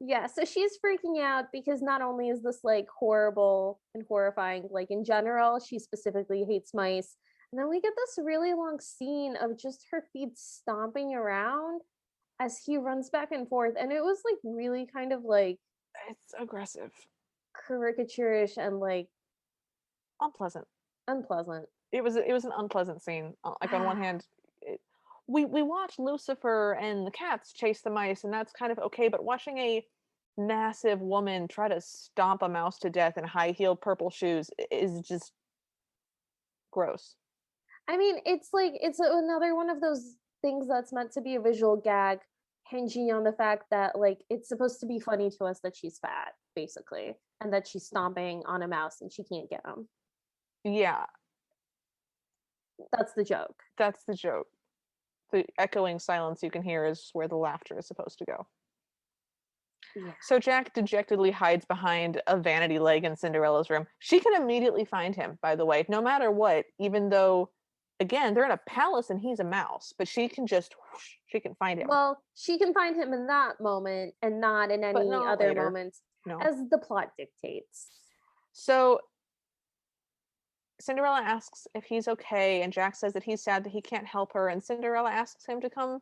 Yeah, so she's freaking out because not only is this like horrible and horrifying, like in general, she specifically hates mice. And then we get this really long scene of just her feet stomping around as he runs back and forth. And it was like really kind of like It's aggressive, caricaturish and like unpleasant. unpleasant. It was an unpleasant scene. Like on one hand, it, we watch Lucifer and the cats chase the mice, and that's kind of okay. But watching a massive woman try to stomp a mouse to death in high-heeled purple shoes is just gross. I mean, it's like it's another one of those things that's meant to be a visual gag, hinging on the fact that like it's supposed to be funny to us that she's fat, basically, and that she's stomping on a mouse and she can't get him. Yeah, That's the joke. that's the joke. The echoing silence you can hear is where the laughter is supposed to go. Yeah. So Jack dejectedly hides behind a vanity leg in Cinderella's room. She can immediately find him, by the way, no matter what, even though, again, they're in a palace and he's a mouse, but she can just, whoosh, she can find him. Well, she can find him in that moment and not in But any not other later. moments, No. as the plot dictates. So Cinderella asks if he's okay, and Jack says that he's sad that he can't help her, and Cinderella asks him to come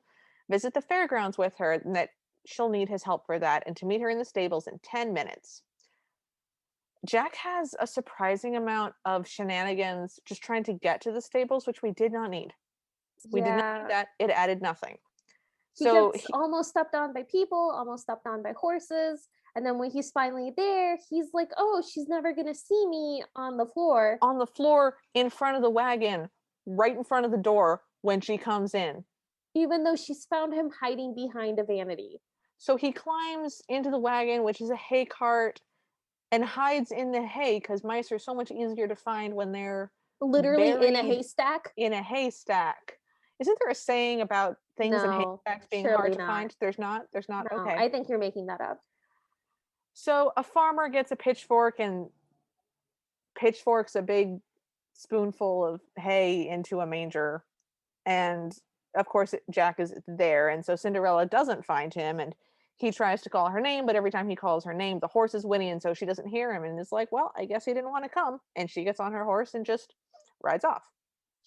visit the fairgrounds with her, and that she'll need his help for that, and to meet her in the stables in 10 minutes. Jack has a surprising amount of shenanigans just trying to get to the stables, which we did not need. We did not need Yeah. that. It added nothing. He So gets almost stepped on by people, almost stepped on by horses. And then when he's finally there, he's like, oh, she's never going to see me on the floor, on the floor in front of the wagon, right in front of the door when she comes in. even though she's found him hiding behind a vanity. So he climbs into the wagon, which is a hay cart, and hides in the hay because mice are so much easier to find when they're Literally in a buried haystack. in a haystack. Isn't there a saying about things in No, haystacks being hard surely to not. find? There's not? There's not? No, Okay. I think you're making that up. So a farmer gets a pitchfork and pitchforks a big spoonful of hay into a manger. And of course, Jack is there. And so Cinderella doesn't find him. And he tries to call her name, but every time he calls her name, the horse is whinnying. And so she doesn't hear him and is like, well, I guess he didn't want to come. And she gets on her horse and just rides off.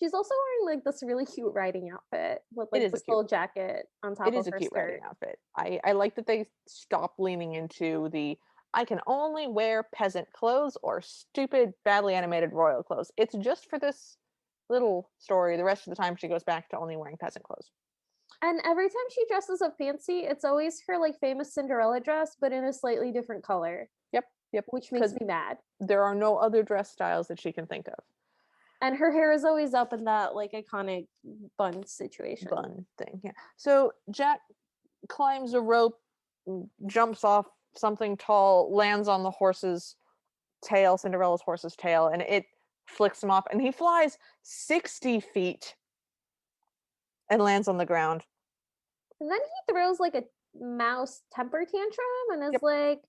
She's also wearing like this really cute riding outfit with It like is a this cute little jacket on It top of is a her cute skirt. riding outfit. I like that they stopped leaning into the I can only wear peasant clothes or stupid, badly animated royal clothes. It's just for this little story. The rest of the time, she goes back to only wearing peasant clothes. And every time she dresses up fancy, it's always her like famous Cinderella dress, but in a slightly different color, Yep, yep. which makes Because me mad. there are no other dress styles that she can think of. And her hair is always up in that like iconic bun situation. Bun thing, yeah. So Jack climbs a rope, jumps off something tall, lands on the horse's tail, Cinderella's horse's tail, and it flicks him off, and he flies 60 feet and lands on the ground. And then he throws like a mouse temper tantrum and is Yep. like,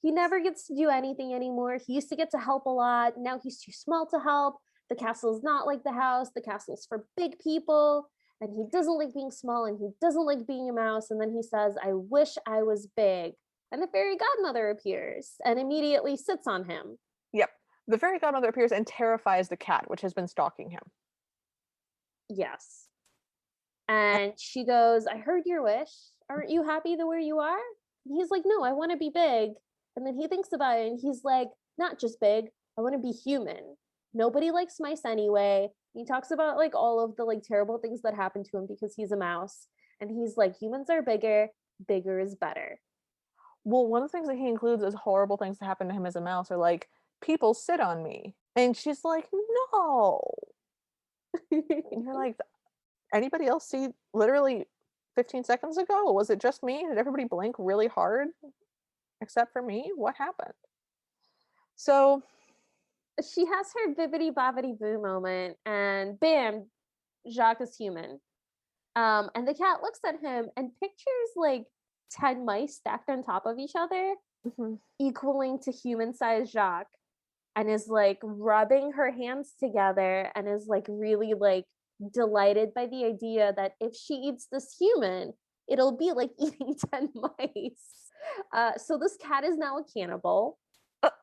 he never gets to do anything anymore. He used to get to help a lot. Now he's too small to help. The castle's not like the house. The castle's for big people. And he doesn't like being small and he doesn't like being a mouse. And then he says, I wish I was big. And the fairy godmother appears and immediately sits on him. Yep. The fairy godmother appears and terrifies the cat, which has been stalking him. Yes. And she goes, I heard your wish. Aren't you happy the way you are? And he's like, no, I want to be big. And then he thinks about it and he's like, not just big, I want to be human. Nobody likes mice anyway. He talks about like all of the like terrible things that happen to him because he's a mouse. And he's like, humans are bigger, bigger is better. Well, one of the things that he includes as horrible things that happen to him as a mouse are like, people sit on me. And she's like, no. And you're like, anybody else see literally 15 seconds ago? Was it just me? Did everybody blink really hard except for me? What happened? So She has her bibbity bobbity boo moment, and bam, Jacques is human. And the cat looks at him and pictures like 10 mice stacked on top of each other, equaling to human sized Jacques, and is like rubbing her hands together and is like really like delighted by the idea that if she eats this human, it'll be like eating 10 mice. So this cat is now a cannibal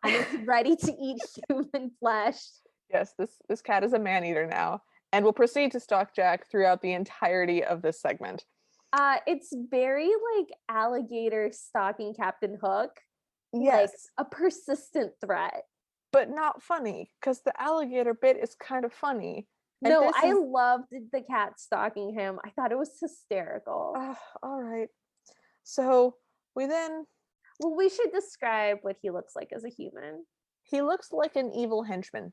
and is ready to eat human flesh. yes, this cat is a man eater now. and will proceed to stalk Jack throughout the entirety of this segment. It's very like alligator stalking Captain Hook, like Yes, a persistent threat. but not funny, because the alligator bit is kind of funny. And No, this I is, loved the cat stalking him. I thought it was hysterical. all right. So we then, Well, we should describe what he looks like as a human. he looks like an evil henchman.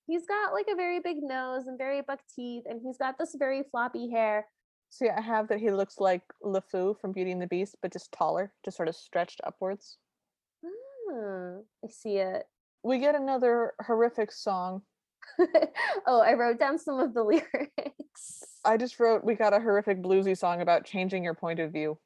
He's got like a very big nose and very buck teeth, and he's got this very floppy hair. So yeah, I have that he looks like LeFou from Beauty and the Beast, but just taller, just sort of stretched upwards. I see it. We get another horrific song. Oh, I wrote down some of the lyrics. I just wrote, we got a horrific bluesy song about changing your point of view.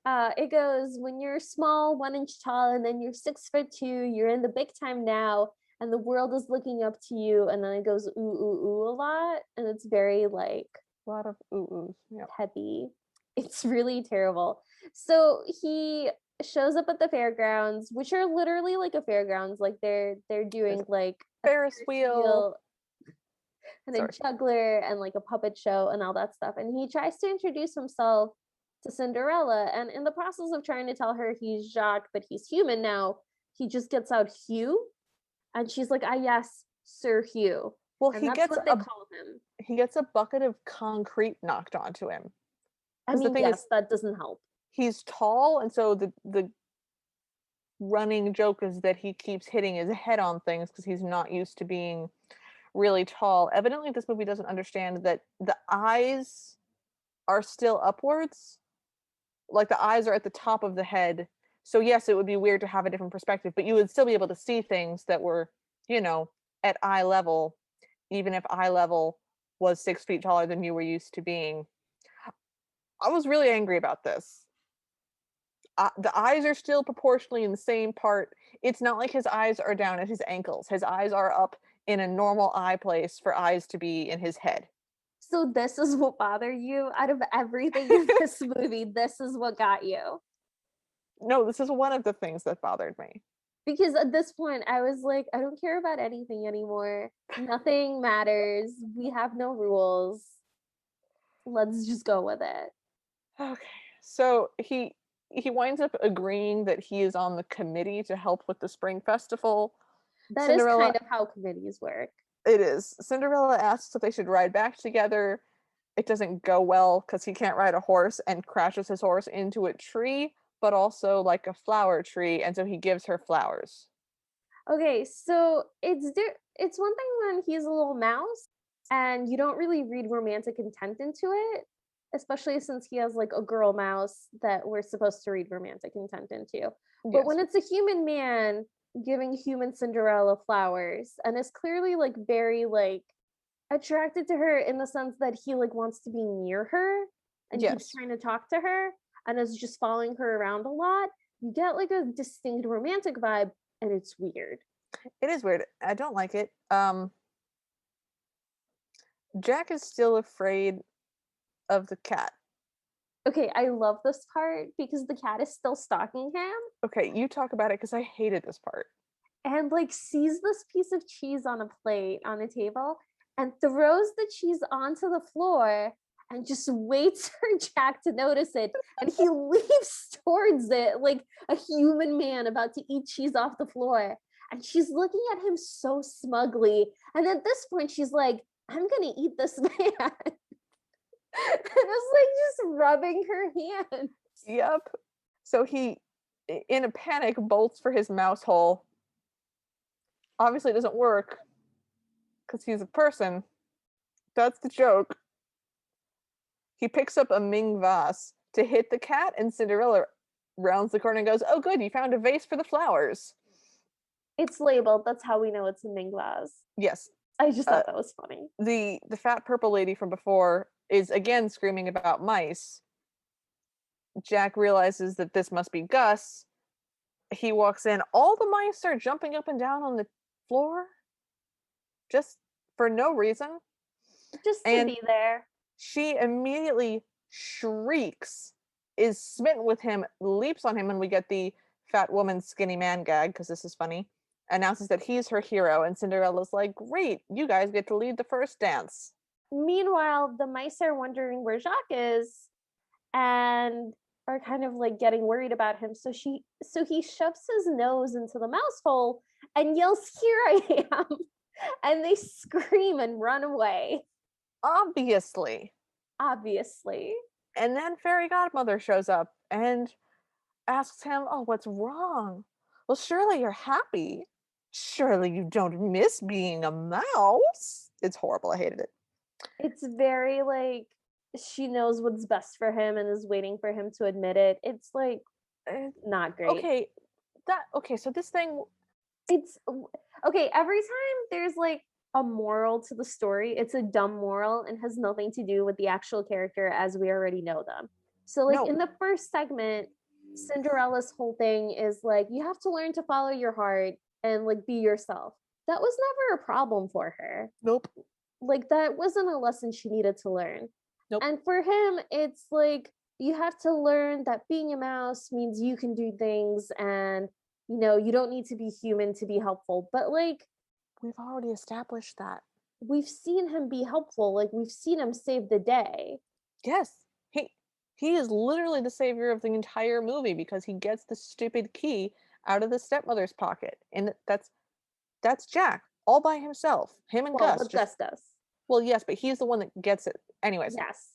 It goes, when you're small, 1 inch tall, and then you're 6'2", you're in the big time now, and the world is looking up to you. And then it goes ooh ooh ooh a lot, and it's very like A lot of ooh-oohs. Yep. heavy. It's really terrible. So he shows up at the fairgrounds, which are literally like a fairgrounds, like they're doing like a Ferris wheel. and a Sorry. juggler and like a puppet show and all that stuff. And he tries to introduce himself to Cinderella, and in the process of trying to tell her he's Jacques but he's human now, he just gets out Hugh, and she's like, "Ah, yes, Sir Hugh." Well, And he that's gets what they call him. a bucket of concrete knocked onto him. I Because the mean, thing yes, is, that doesn't help. he's tall, and so the running joke is that he keeps hitting his head on things because he's not used to being really tall. Evidently, this movie doesn't understand that the eyes are still upwards. Like the eyes are at the top of the head. So yes, it would be weird to have a different perspective, but you would still be able to see things that were, at eye level, even if eye level was 6 feet taller than you were used to being. I was really angry about this. The eyes are still proportionally in the same part. It's not like his eyes are down at his ankles. His eyes are up in a normal eye place for eyes to be in his head. So this is what bothered you out of everything in this movie. This is what got you. No, this is one of the things that bothered me. Because at this point, I was like, I don't care about anything anymore. Nothing matters. We have no rules. Let's just go with it. Okay. So he winds up agreeing that he is on the committee to help with the spring festival. That is Cinderella, kind of how committees work. it is. Cinderella asks if they should ride back together. It doesn't go well because he can't ride a horse and crashes his horse into a tree, but also like a flower tree, and so he gives her flowers. Okay, so it's one thing when he's a little mouse and you don't really read romantic intent into it, especially since he has like a girl mouse that we're supposed to read romantic intent into. But Yes. when it's a human man giving human Cinderella flowers and is clearly like very like attracted to her in the sense that he like wants to be near her and keeps Yes. trying to talk to her and is just following her around a lot, you get like a distinct romantic vibe, and it's weird. It is weird. I don't like it. Jack is still afraid of the cat. Okay, I love this part because the cat is still stalking him Okay, you talk about it because I hated this part. and like sees this piece of cheese on a plate on a table and throws the cheese onto the floor and just waits for Jack to notice it, and he leaps towards it like a human man about to eat cheese off the floor, and she's looking at him so smugly, and at this point she's like, I'm gonna eat this man. And it's like just rubbing her hand. Yep. So he, in a panic, bolts for his mouse hole. Obviously, it doesn't work because he's a person. That's the joke. He picks up a Ming vase to hit the cat, and Cinderella rounds the corner and goes, "Oh, good, you found a vase for the flowers." It's labeled. That's how we know it's a Ming vase. Yes. I just Uh, thought that was funny. the fat purple lady from before is again screaming about mice. Jack realizes that this must be Gus. He walks in. All the mice are jumping up and down on the floor just for no reason. Just to And be there. she immediately shrieks, is smitten with him, leaps on him, and we get the fat woman, skinny man gag because this is funny. announces that he's her hero, and Cinderella's like, great, you guys get to lead the first dance. Meanwhile, the mice are wondering where Jacques is and are kind of like getting worried about him. So he shoves his nose into the mouse hole and yells, "Here I am!" And they scream and run away. Obviously. Obviously. And then Fairy Godmother shows up and asks him, oh, what's wrong? Well, surely you're happy. Surely you don't miss being a mouse. It's horrible. I hated it. It's very like she knows what's best for him and is waiting for him to admit it. It's like Uh, not great. okay, so this thing, It's okay, every time there's like a moral to the story, it's a dumb moral and has nothing to do with the actual character as we already know them. So like no, in the first segment, Cinderella's whole thing is like you have to learn to follow your heart and like be yourself. That was never a problem for her. nope, Like that wasn't a lesson she needed to learn. nope. And for him, it's like you have to learn that being a mouse means you can do things and you don't need to be human to be helpful. But like We've already established that. we've seen him be helpful. Like we've seen him save the day. Yes, he is literally the savior of the entire movie because he gets the stupid key out of the stepmother's pocket, and that's Jack all by himself. Him and Well, Gus what just Gus does. well, yes, but he's the one that gets it. Anyways, Yes.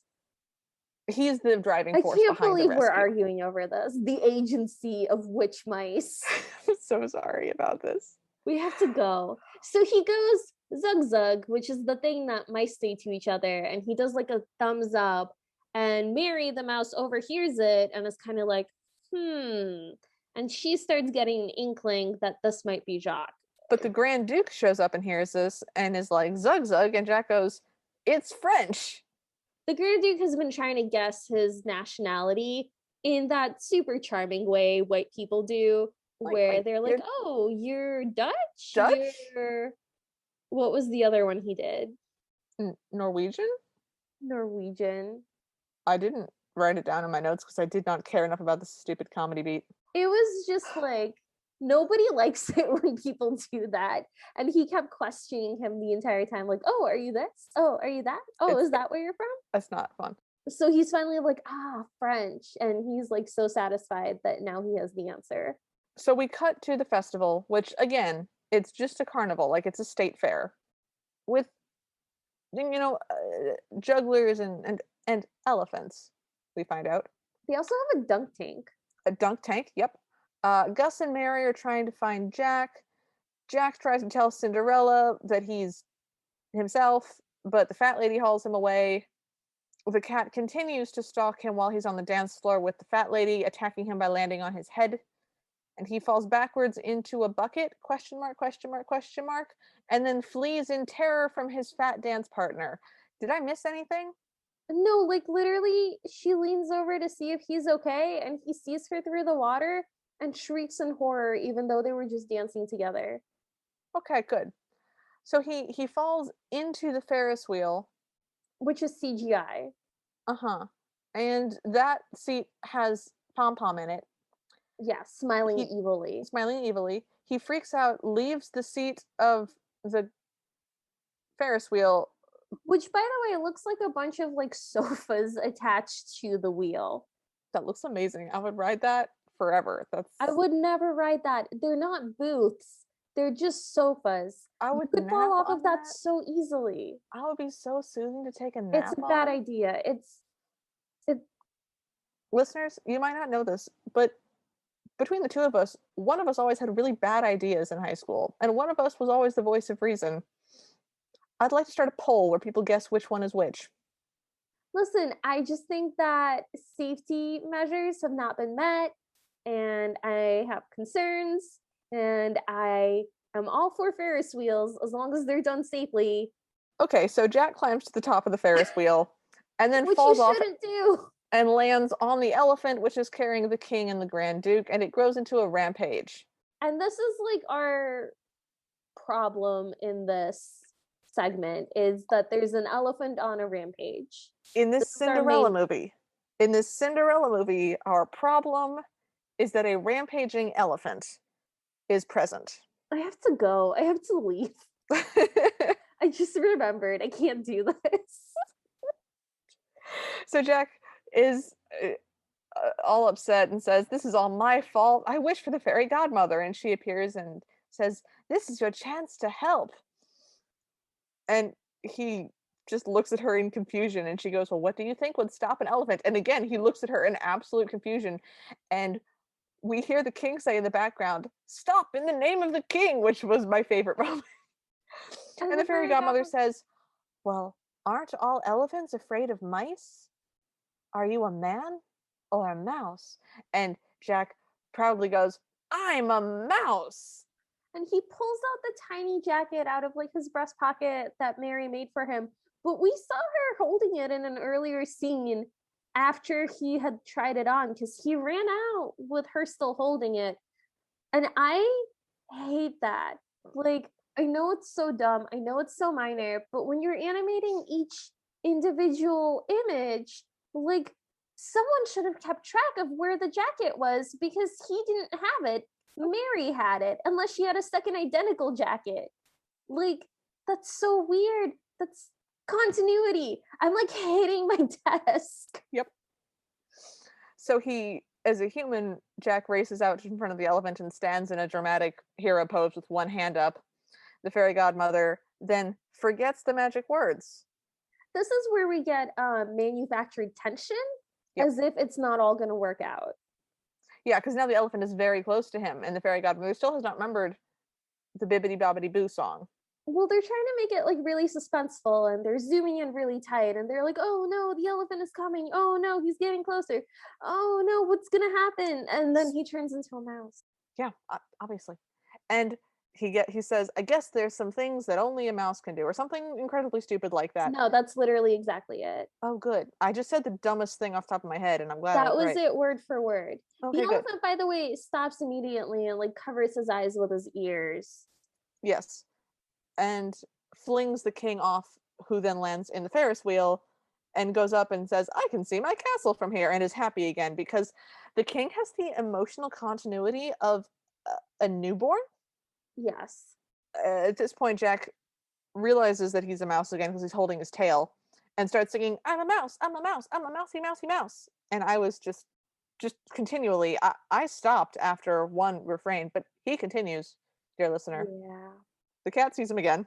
he's the driving I force can't behind the believe we're rescue. arguing over this. The agency of witch mice. I'm so sorry about this. We have to go. So he goes zug zug, which is the thing that mice say to each other, and he does like a thumbs up, and Mary the mouse overhears it and is kind of like, and she starts getting an inkling that this might be Jacques. But the Grand Duke shows up and hears this and is like, Zug Zug, and Jack goes, it's French. The Grand Duke has been trying to guess his nationality in that super charming way white people do, where Like, they're like, you're "Oh, you're Dutch? Dutch? You're what was the other one he did? Norwegian? Norwegian." I didn't write it down in my notes because I did not care enough about this stupid comedy beat. It was just like nobody likes it when people do that. And he kept questioning him the entire time, like, "Oh, are you this? Oh, are you that? Oh, It's is that where you're from?" That's not fun. So he's finally like, French. And he's like so satisfied that now he has the answer. So we cut to the festival, which again, it's just a carnival, like it's a state fair with jugglers and elephants. We find out They also have a dunk tank. a dunk tank. Yep. Gus and Mary are trying to find Jack. Jack tries to tell Cinderella that he's himself, but the fat lady hauls him away. The cat continues to stalk him while he's on the dance floor with the fat lady attacking him by landing on his head. And he falls backwards into a bucket, question mark, question mark, question mark, and then flees in terror from his fat dance partner. Did I miss anything? No, like literally, she leans over to see if he's okay, and he sees her through the water and shrieks in horror, even though they were just dancing together. Okay, good. So he falls into the Ferris wheel. Which is CGI. Uh-huh. And that seat has Pom Pom in it. Yeah, smiling He evilly. smiling evilly. He freaks out, leaves the seat of the Ferris wheel. Which, by the way, looks like a bunch of like sofas attached to the wheel. That looks amazing. I would ride that forever. I would never ride that. They're not booths. They're just sofas. I You would could fall nap off of on that that. so easily. I would be so soothing to take a It's nap a bad on. idea. It Listeners, you might not know this, but between the two of us, one of us always had really bad ideas in high school, and one of us was always the voice of reason. I'd like to start a poll where people guess which one is which. Listen, I just think that safety measures have not been met, and I have concerns, and I am all for Ferris wheels as long as they're done safely, Okay, so Jack climbs to the top of the Ferris wheel and then which you falls off shouldn't do. and lands on the elephant, which is carrying the king and the Grand Duke, and it grows into a rampage. And this is like our problem in this segment is that there's an elephant on a rampage. In This this is our Cinderella main movie, our problem is that a rampaging elephant is present. I have to go. I have to leave. I just remembered. I can't do this. So Jack is all upset and says, "This is all my fault. I wish for the fairy godmother." And she appears and says, "This is your chance to help." And he just looks at her in confusion and she goes, "Well, what do you think would stop an elephant?" And again, he looks at her in absolute confusion. And we hear the king say in the background, "Stop in the name of the king," which was my favorite moment. And And the the fairy fairy godmother godmother. says, "Well, aren't all elephants afraid of mice? Are you a man or a mouse?" And Jack proudly goes, "I'm a mouse." And he pulls out the tiny jacket out of like his breast pocket that Mary made for him. But we saw her holding it in an earlier scene after he had tried it on because he ran out with her still holding it. And I hate that. Like, I know it's so dumb, I know it's so minor, but when you're animating each individual image, like, someone should have kept track of where the jacket was because he didn't have it. Mary had it, unless she had a second identical jacket. Like, that's so weird. That's continuity. I'm like hitting my desk. Yep. So he, as a human, Jack races out in front of the elephant and stands in a dramatic hero pose with one hand up. The fairy godmother then forgets the magic words. This is where we get manufactured tension Yep. as if it's not all going to work out. Yeah, because now the elephant is very close to him, and the fairy godmother still has not remembered the Bibbidi Bobbidi Boo song. Well, they're trying to make it like really suspenseful and they're zooming in really tight and they're like, oh no, the elephant is coming. Oh no, he's getting closer. Oh no, what's going to happen? And then he turns into a mouse. Yeah, obviously. And he says, "I guess there's some things that only a mouse can do," or something incredibly stupid like that. No, that's literally exactly it. Oh, good. I just said the dumbest thing off the top of my head, and I'm glad I That was was right. it word for word. The Okay, good. elephant, by the way, stops immediately and like covers his eyes with his ears. Yes. And flings the king off, who then lands in the Ferris wheel and goes up and says, "I can see my castle from here," and is happy again because the king has the emotional continuity of a newborn. Yes. At this point, Jack realizes that he's a mouse again because he's holding his tail and starts singing, "I'm a mouse, I'm a mouse, I'm a mousy, mousy mouse." And I was just continually, I stopped after one refrain, but he continues, dear listener. Yeah. The cat sees him again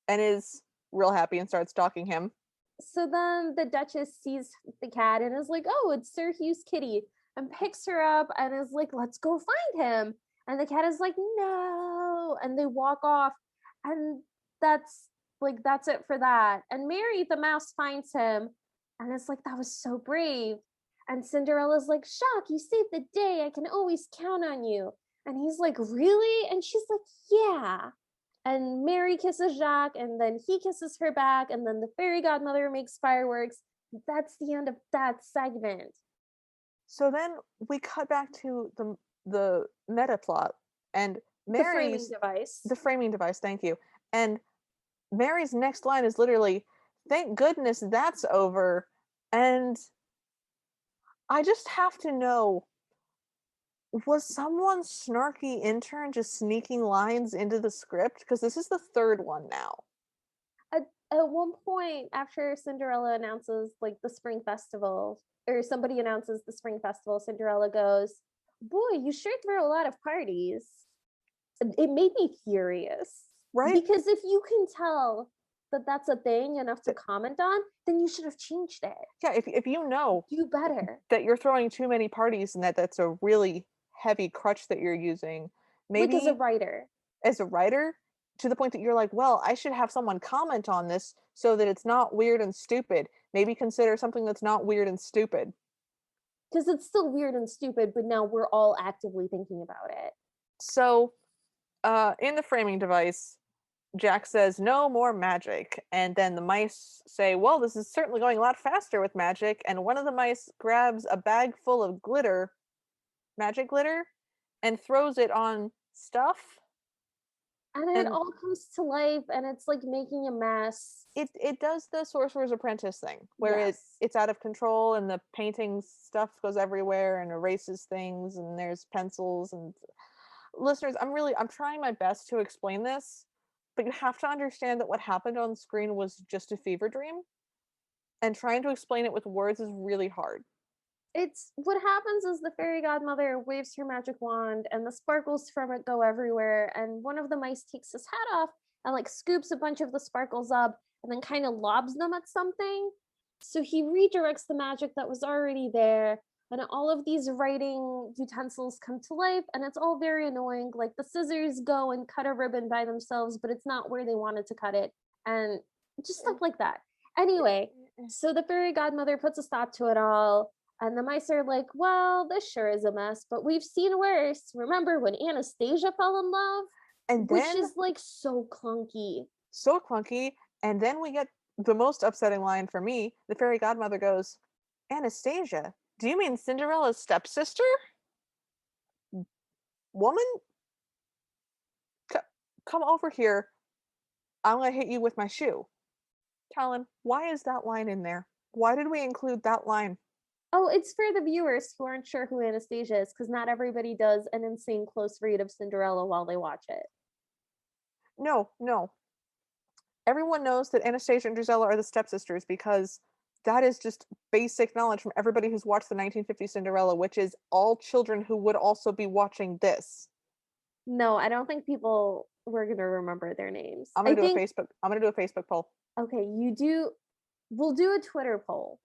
and is real happy and starts stalking him. So then the Duchess sees the cat and is like, "Oh, it's Sir Hugh's kitty," and picks her up and is like, "Let's go find him." And the cat is like, "No," and they walk off, and that's it for that. And Mary, the mouse, finds him, and it's like, "That was so brave." And Cinderella's like, "Shock, you saved the day. I can always count on you." And he's like, "Really?" And she's like, "Yeah." And Mary kisses Jacques, and then he kisses her back, and then the fairy godmother makes fireworks. That's the end of that segment. So then we cut back to the meta plot and The framing Mary's device. the framing device, thank you. And Mary's next line is literally, "Thank goodness that's over." And I just have to know, was someone snarky intern just sneaking lines into the script? Because this is the third one now. At one point, after Cinderella announces like the spring festival, or somebody announces the spring festival, Cinderella goes, "Boy, you sure throw a lot of parties." It made me furious Right? because if you can tell that that's a thing enough to comment on, then you should have changed it. Yeah, if you know Do better. that you're throwing too many parties and that that's a really heavy crutch that you're using, Like as a maybe writer, as a writer, to the point that you're like, well, I should have someone comment on this so that it's not weird and stupid. Maybe consider something that's not weird and stupid. because it's still weird and stupid, but now we're all actively thinking about it. So, in the framing device, Jack says, "No more magic." And then the mice say, "Well, this is certainly going a lot faster with magic." And one of the mice grabs a bag full of glitter, magic glitter, and throws it on stuff. And it And all comes to life and it's like making a mess. it does the Sorcerer's Apprentice thing, where Yes. it's out of control and the painting stuff goes everywhere and erases things and there's pencils and listeners, I'm trying my best to explain this, but you have to understand that what happened on screen was just a fever dream, and trying to explain it with words is really hard. It's what happens is the fairy godmother waves her magic wand and the sparkles from it go everywhere, and one of the mice takes his hat off and like scoops a bunch of the sparkles up and then kind of lobs them at something. So he redirects the magic that was already there, and all of these writing utensils come to life, and it's all very annoying. Like the scissors go and cut a ribbon by themselves, but it's not where they wanted to cut it, and just stuff like that. Anyway, so the fairy godmother puts a stop to it all, and the mice are like, well, this sure is a mess, but we've seen worse. Remember when Anastasia fell in love? And Which then is like so clunky. so clunky, and then we get the most upsetting line for me. The fairy godmother goes, "Anastasia, do you mean Cinderella's stepsister? Woman, come over here. I'm gonna hit you with my shoe." Talon, why is that line in there? Why did we include that line? Oh, it's for the viewers who aren't sure who Anastasia is, because not everybody does an insane close read of Cinderella while they watch it. No, no. Everyone knows that Anastasia and Gisela are the stepsisters because that is just basic knowledge from everybody who's watched the 1950s Cinderella, which is all children who would also be watching this. No, I don't think people were gonna remember their names. I'm I gonna do a think Facebook. I'm gonna do a Facebook poll. okay, you do. We'll do a Twitter poll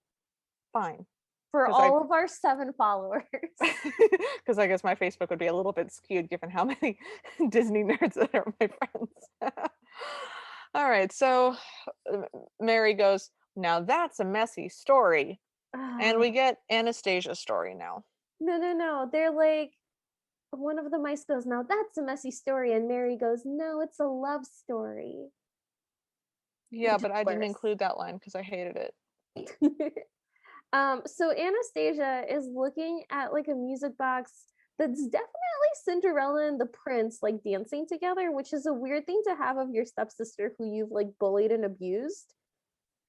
Fine, for because I all of our 7 followers. because I guess my Facebook would be a little bit skewed given how many Disney nerds that are my friends. All right, so Mary goes, "Now that's a messy story," and we get Anastasia's story now. No, no, no. They're like, one of the mice goes, now that's a messy story. And Mary goes, no, it's a love story. Yeah, Which but is I didn't worse. include that line because I hated it. So Anastasia is looking at like a music box that's definitely Cinderella and the prince like dancing together, which is a weird thing to have of your stepsister who you've like bullied and abused.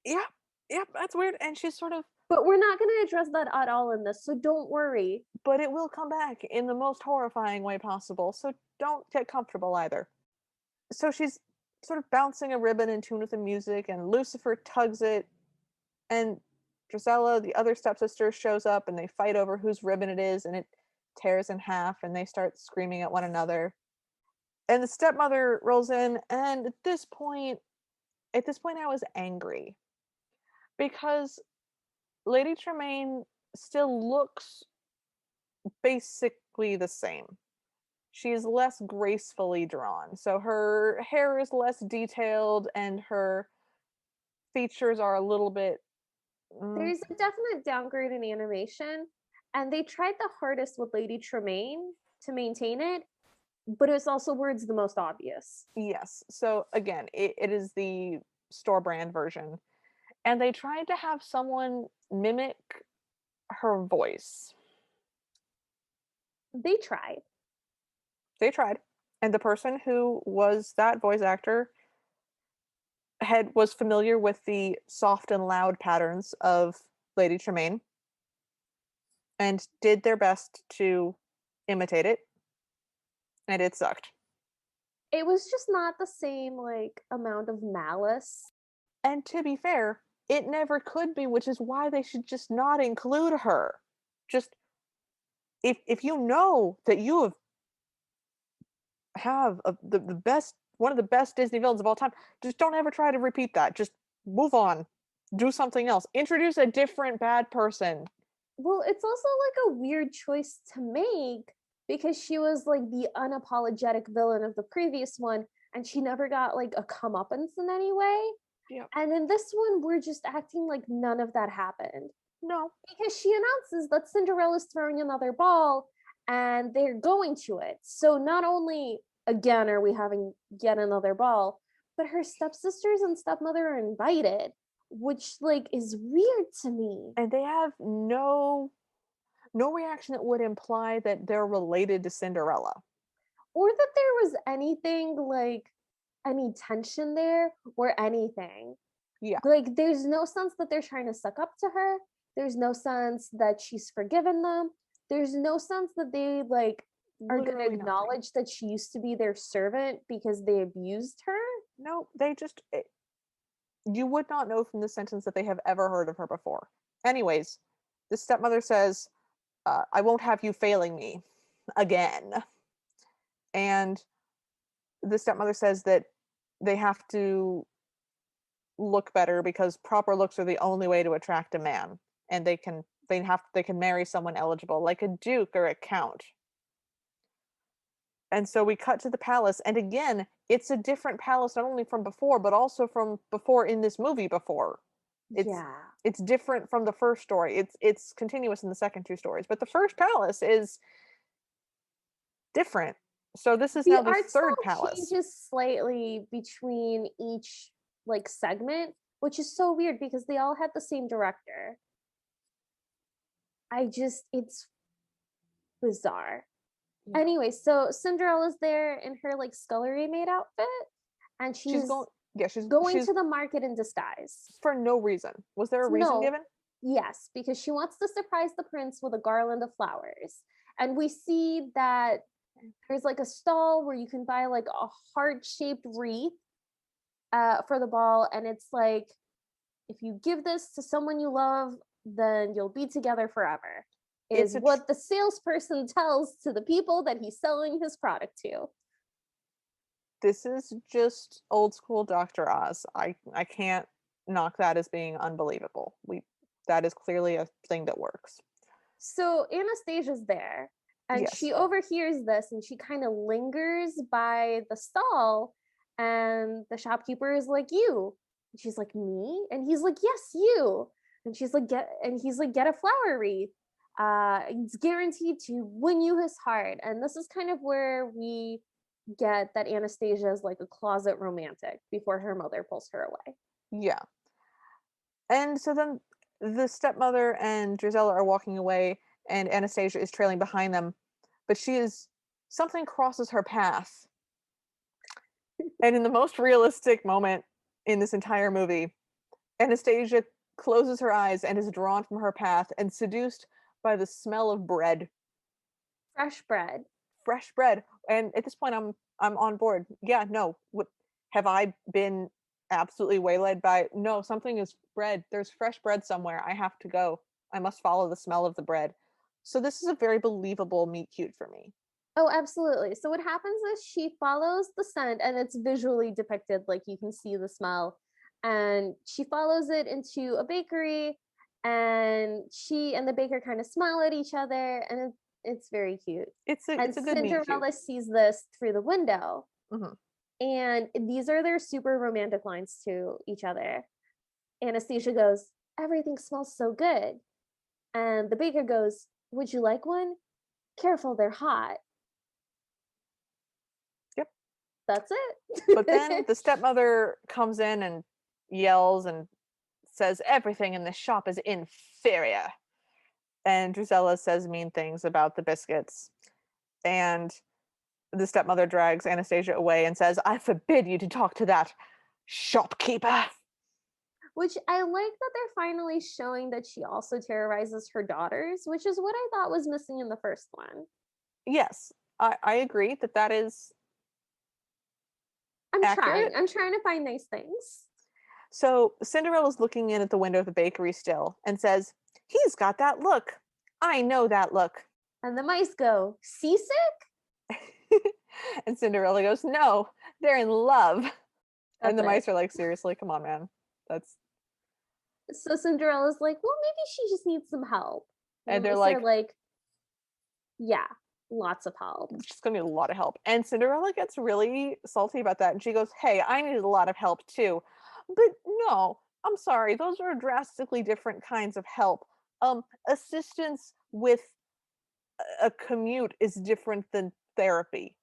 Yeah, yeah, that's weird. And she's sort of, But we're not going to address that at all in this, so don't worry. but it will come back in the most horrifying way possible. So don't get comfortable either. So she's sort of bouncing a ribbon in tune with the music, and Lucifer tugs it, and Drizella, the other stepsister, shows up, and they fight over whose ribbon it is, and it tears in half, and they start screaming at one another. And the stepmother rolls in, and at this point, I was angry because Lady Tremaine still looks basically the same. She's less gracefully drawn. So her hair is less detailed and her features are a little bit There's a definite downgrade in animation, and they tried the hardest with Lady Tremaine to maintain it, but it's also where it's the most obvious. yes. So again, it is the store brand version. And they tried to have someone mimic her voice. They tried. They tried. And the person who was that voice actor was familiar with the soft and loud patterns of Lady Tremaine and did their best to imitate it, and it sucked. It was just not the same like amount of malice. And to be fair, it never could be, which is why they should just not include her. Just if you know that you have the best one of the best Disney villains of all time, just don't ever try to repeat that. Just move on. Do something else. Introduce a different bad person. Well, it's also like a weird choice to make because she was like the unapologetic villain of the previous one, and she never got like a comeuppance in any way. Yeah. And in this one, we're just acting like none of that happened. No. Because she announces that Cinderella's throwing another ball and they're going to it. So not only again are we having yet another ball, but her stepsisters and stepmother are invited, which like is weird to me. And they have no reaction that would imply that they're related to Cinderella. Or that there was anything like any tension there or anything. Yeah. Like there's no sense that they're trying to suck up to her. There's no sense that she's forgiven them. There's no sense that they like are going to literally nothing. acknowledge that she used to be their servant because they abused her? No, they just you would not know from the sentence that they have ever heard of her before. Anyways, the stepmother says, I won't have you failing me again. And the stepmother says that they have to look better because proper looks are the only way to attract a man. And they can marry someone eligible, like a duke or a count. And so we cut to the palace, and again, it's a different palace not only from before, but also from before in this movie before. It's Yeah. it's different from the first story. It's continuous in the second two stories, but the first palace is different. So this is The now the art style third palace. changes slightly between each like segment, which is so weird because they all had the same director. It's bizarre. Yeah. Anyway, so Cinderella's there in her like scullery maid outfit, and She's going she's yeah, going she's to the market in disguise. for no reason. Was there a reason No, given? yes, because she wants to surprise the prince with a garland of flowers. And we see that there's like a stall where you can buy like a heart-shaped wreath for the ball, and it's like if you give this to someone you love, then you'll be together forever. It's Is a tr- what the salesperson tells to the people that he's selling his product to. this is just old school Dr. Oz. I can't knock that as being unbelievable. We That is clearly a thing that works. So Anastasia's there and Yes. she overhears this and she kind of lingers by the stall, and the shopkeeper is like, "You." And she's like, "Me?" And he's like, "Yes, you." And she's like, "Get a flower wreath. It's guaranteed to win you his heart." And this is kind of where we get that Anastasia is like a closet romantic before her mother pulls her away. Yeah. And so then the stepmother and Drizella are walking away, and Anastasia is trailing behind them, but something crosses her path. And in the most realistic moment in this entire movie, Anastasia closes her eyes and is drawn from her path and seduced by the smell of bread, Fresh bread. fresh bread. And at this point, I'm on board. Yeah, no, what have I been absolutely waylaid by? No, something is bread. There's fresh bread somewhere. I have to go. I must follow the smell of the bread. So this is a very believable meet cute for me. Oh, absolutely. So what happens is she follows the scent and it's visually depicted, like you can see the smell. And she follows it into a bakery, and she and the baker kind of smile at each other, and it's very cute. And It's a good meet cute. Cinderella sees this through the window, Hmm. and these are their super romantic lines to each other. Anastasia goes, "Everything smells so good." And the baker goes, "Would you like one? Careful, they're hot." Yep. That's But then it. the stepmother comes in and yells and says everything in this shop is inferior. And Drizella says mean things about the biscuits. And the stepmother drags Anastasia away and says, I forbid you to talk to that shopkeeper. Which I like that they're finally showing that she also terrorizes her daughters, which is what I thought was missing in the first one. Yes, I agree that that is I'm trying. accurate. I'm trying to find nice things. So Cinderella's looking in at the window of the bakery still and says, he's got that look. I know that look. And the mice go, "Seasick?" And Cinderella goes, no, they're in love. And That's the it. mice are like, seriously, come on, man. That's So Cinderella's like, "Well, maybe she just needs some help." And the and they're mice are like, like, "Yeah, lots of help." she's gonna need a lot of help. And Cinderella gets really salty about that. And she goes, hey, I needed a lot of help too. But no, I'm sorry, those are drastically different kinds of help. Assistance with a commute is different than therapy.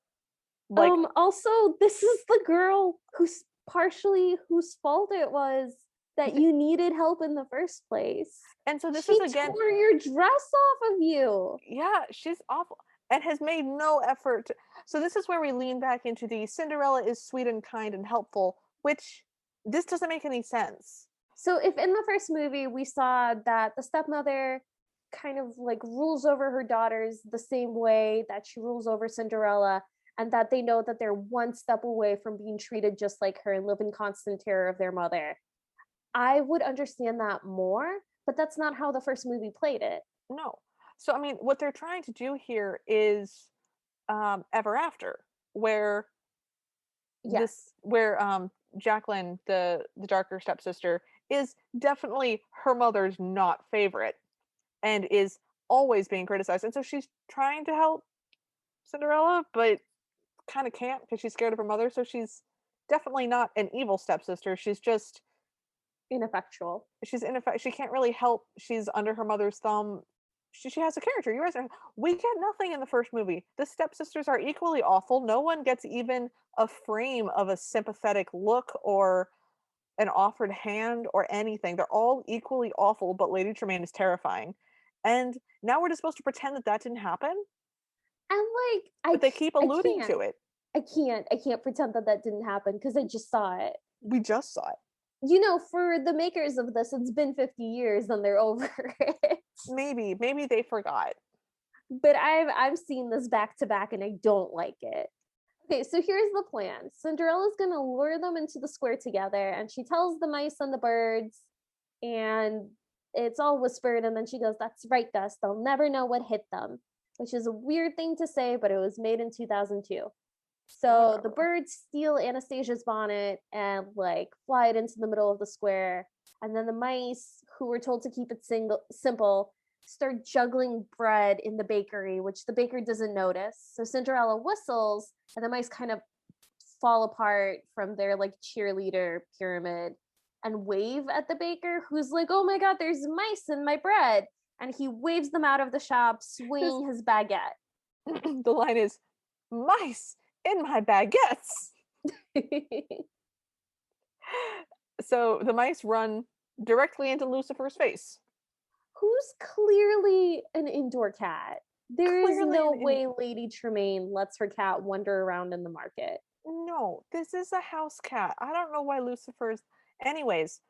Like, Also, this is the girl who's partially whose fault it was that you needed help in the first place. and so this is She again, tore your dress off of you. yeah, she's awful and has made no effort. So this is where we lean back into the Cinderella is sweet and kind and helpful, which this doesn't make any sense. So if in the first movie we saw that the stepmother kind of like rules over her daughters the same way that she rules over Cinderella, and that they know that they're one step away from being treated just like her and live in constant terror of their mother. I would understand that more, but that's not how the first movie played it. No. So I mean, what they're trying to do here is Ever After, where Yes. Jacqueline, the darker stepsister, is definitely her mother's not favorite and is always being criticized. And so she's trying to help Cinderella, but kind of can't because she's scared of her mother. So she's definitely not an evil stepsister. She's just Ineffectual. she's in effect she can't really help. She's under her mother's thumb. She has a character. You guys are, we get nothing in the first movie. The stepsisters are equally awful. No one gets even a frame of a sympathetic look or an offered hand or anything. They're all equally awful, but Lady Tremaine is terrifying. And now we're just supposed to pretend that that didn't happen, And like but they keep I alluding can't. to it. I can't pretend that that didn't happen because I just saw it. We just saw it. You know, for the makers of this, it's been 50 years and they're over it. Maybe they forgot. But I've seen this back to back and I don't like it. Okay, so here's the plan. Cinderella's gonna lure them into the square together, and she tells the mice and the birds, and it's all whispered, and then she goes, "That's right, Gus. They'll never know what hit them," which is a weird thing to say, but it was made in 2002. So the Whatever. birds steal Anastasia's bonnet and like fly it into the middle of the square. And then the mice, who were told to keep it simple, start juggling bread in the bakery, which the baker doesn't notice. So Cinderella whistles, and the mice kind of fall apart from their like cheerleader pyramid and wave at the baker, who's like, "Oh my God, there's mice in my bread." And he waves them out of the shop, His swinging his baguette. the line is mice in my baguettes. So the mice run directly into Lucifer's face. Who's clearly an indoor cat. There is Clearly no an way Lady Tremaine lets her cat wander around in the market. no, this is a house cat. I don't know why Lucifer's. Anyways,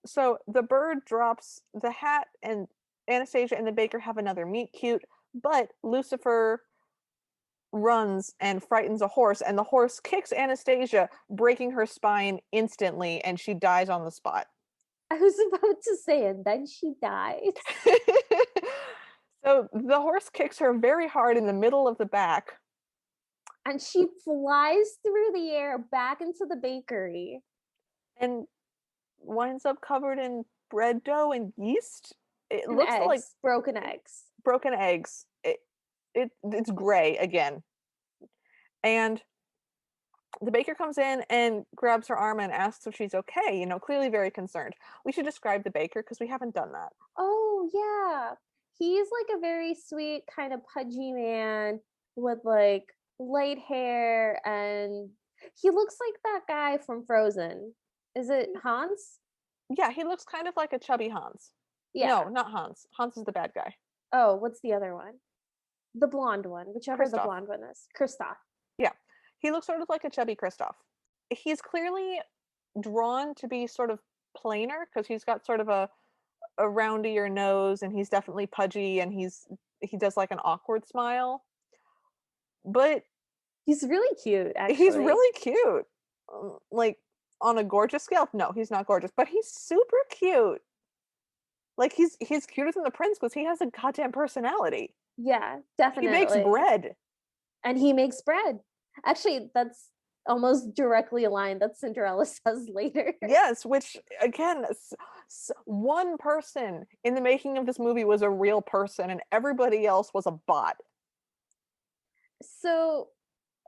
so the bird drops the hat, and Anastasia and the baker have another meet cute, but Lucifer runs and frightens a horse, and the horse kicks Anastasia, breaking her spine instantly, and she dies on the spot. I was about to say, and then she dies. So the horse kicks her very hard in the middle of the back. And she flies through the air back into the bakery. And winds up covered in bread dough and yeast. It And looks like eggs, broken eggs. broken eggs. It's gray again. And the baker comes in and grabs her arm and asks if she's okay, clearly very concerned. We should describe the baker because we haven't done that. Oh, yeah. He's like a very sweet, kind of pudgy man with like light hair, and he looks like that guy from Frozen. Is it Hans? Yeah, he looks kind of like a chubby Hans. No, Yeah. not Hans. Hans is the bad guy. Oh, what's the other one? The blonde one, whichever the Kristoff. blonde one is. Kristoff. Yeah. He looks sort of like a chubby Kristoff. He's clearly drawn to be sort of plainer because he's got sort of a roundier nose, and he's definitely pudgy, and he does like an awkward smile. But He's really cute, he's actually. really cute. Like on a gorgeous scale. No, he's not gorgeous, but he's super cute. Like he's cuter than the prince because he has a goddamn personality. Yeah, He makes definitely. bread. And he makes bread. Actually, that's almost directly aligned that Cinderella says later. Yes, which again, one person in the making of this movie was a real person, and everybody else was a bot. So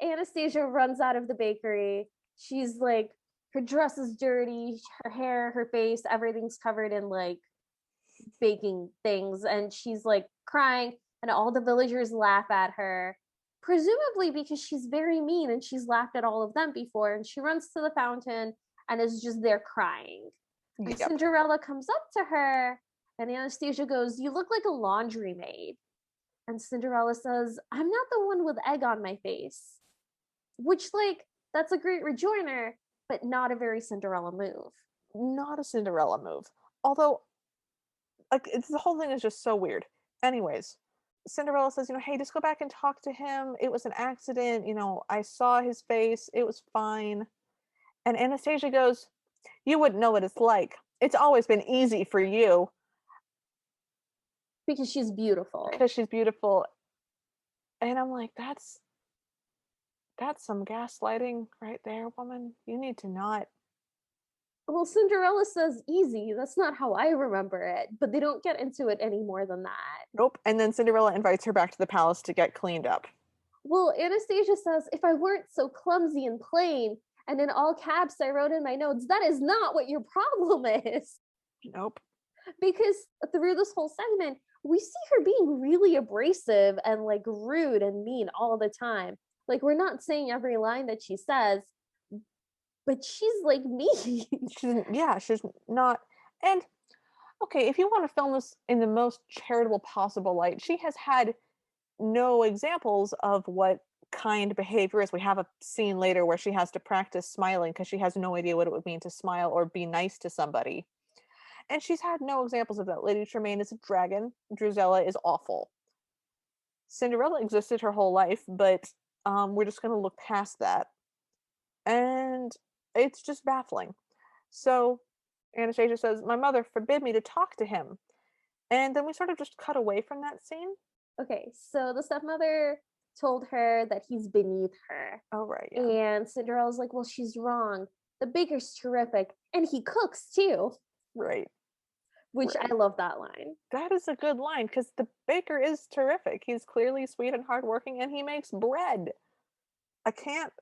Anastasia runs out of the bakery. She's like, her dress is dirty, her hair, her face, everything's covered in like baking things. And she's like crying, and all the villagers laugh at her, presumably because she's very mean and she's laughed at all of them before. And she runs to the fountain and is just there crying. And Yep. Cinderella comes up to her, and Anastasia goes, "You look like a laundry maid." And Cinderella says, "I'm not the one with egg on my face." Which, like, that's a great rejoinder, but not a very Cinderella move. Not a Cinderella move. Although like, it's the whole thing is just so weird. Anyways, Cinderella says, "Hey, just go back and talk to him. It was an accident. I saw his face. It was fine." And Anastasia goes, "You wouldn't know what it's like. It's always been easy for you because she's beautiful. because she's beautiful." And I'm like, that's some gaslighting right there, woman. You need to not. Well, Cinderella says easy. That's not how I remember it, but they don't get into it any more than that. Nope. And then Cinderella invites her back to the palace to get cleaned up. Well, Anastasia says, if I weren't so clumsy and plain, and in all caps I wrote in my notes, that is not what your problem is. Nope. Because through this whole segment, we see her being really abrasive and like rude and mean all the time. Like, we're not saying every line that she says, but she's like mean. She's not. And okay, if you want to film this in the most charitable possible light, she has had no examples of what kind behavior is. We have a scene later where she has to practice smiling because she has no idea what it would mean to smile or be nice to somebody. And she's had no examples of that. Lady Tremaine is a dragon. Drusilla is awful. Cinderella existed her whole life, but we're just going to look past that. And it's just baffling. So Anastasia says, "My mother forbid me to talk to him." And then we sort of just cut away from that scene. Okay, so the stepmother told her that he's beneath her. Oh, right, yeah. And Cinderella's like, well, she's wrong. The baker's terrific. And he cooks too, Right, which I right. love that line. That is a good line because the baker is terrific. He's clearly sweet and hardworking, and he makes bread. I can't,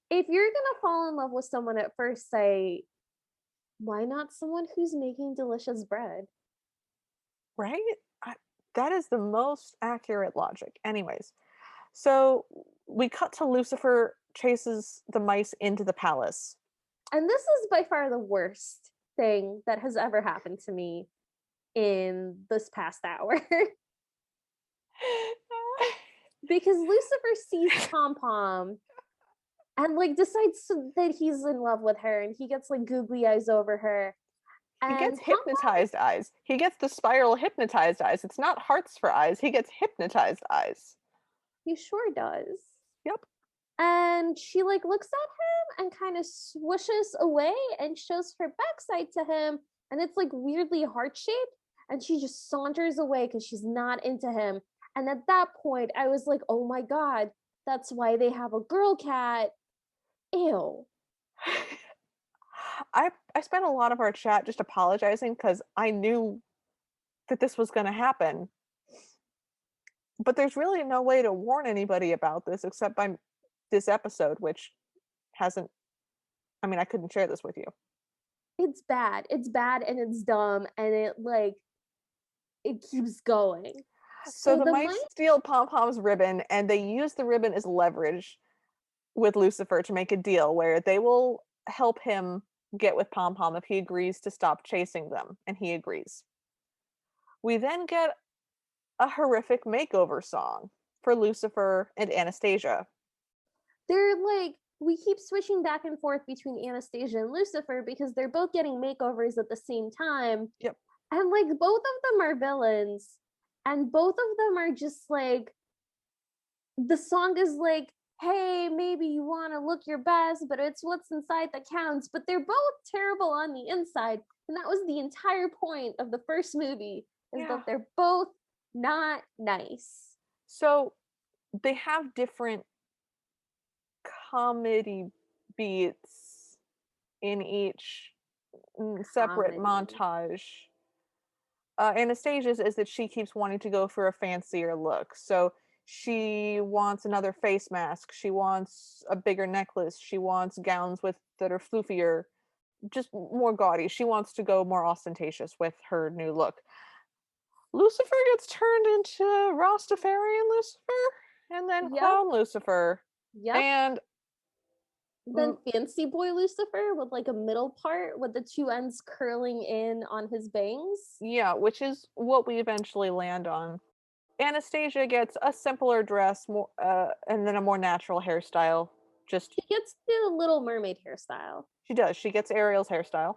If you're going to fall in love with someone at first sight, why not someone who's making delicious bread? right? I, that is the most accurate logic. Anyways, so we cut to Lucifer chases the mice into the palace. And this is by far the worst thing that has ever happened to me in this past hour. Because Lucifer sees Pom Pom and like decides that he's in love with her, and he gets like googly eyes over her. He And gets Pom Pom, hypnotized eyes. He gets the spiral hypnotized eyes. It's not hearts for eyes. He gets hypnotized eyes. he sure does. Yep. And she like looks at him and kind of swishes away and shows her backside to him, and it's like weirdly heart shaped. And she just saunters away because she's not into him. And at that point, I was like, oh my god, that's why they have a girl cat. Ew. I spent a lot of our chat just apologizing because I knew that this was going to happen. But there's really no way to warn anybody about this except by this episode, which hasn't. I mean, I couldn't share this with you. It's bad. It's bad and it's dumb, and it keeps going. So So the the mice mice, steal Pom Pom's ribbon, and they use the ribbon as leverage with Lucifer to make a deal where they will help him get with Pom Pom if he agrees to stop chasing them, and he agrees. We then get a horrific makeover song for Lucifer and Anastasia. they're like, we keep switching back and forth between Anastasia and Lucifer because they're both getting makeovers at the same time. Yep. And like both of them are villains, and both of them are just like, the song is like, hey, maybe you want to look your best, but it's what's inside that counts. But they're both terrible on the inside. And that was the entire point of the first movie, is Yeah. that they're both not nice. So they have different comedy beats in each separate Comedy. montage. Anastasia's is that she keeps wanting to go for a fancier look. So she wants another face mask. She wants a bigger necklace. She wants gowns with that are floofier, just more gaudy. She wants to go more ostentatious with her new look. Lucifer gets turned into Rastafarian Lucifer and then Yep. Clown Lucifer. Yep. And Then Fancy Boy Lucifer with like a middle part with the two ends curling in on his bangs. yeah, which is what we eventually land on. Anastasia gets a simpler dress, more, and then a more natural hairstyle. Just She gets the Little Mermaid hairstyle. she does. She gets Ariel's hairstyle.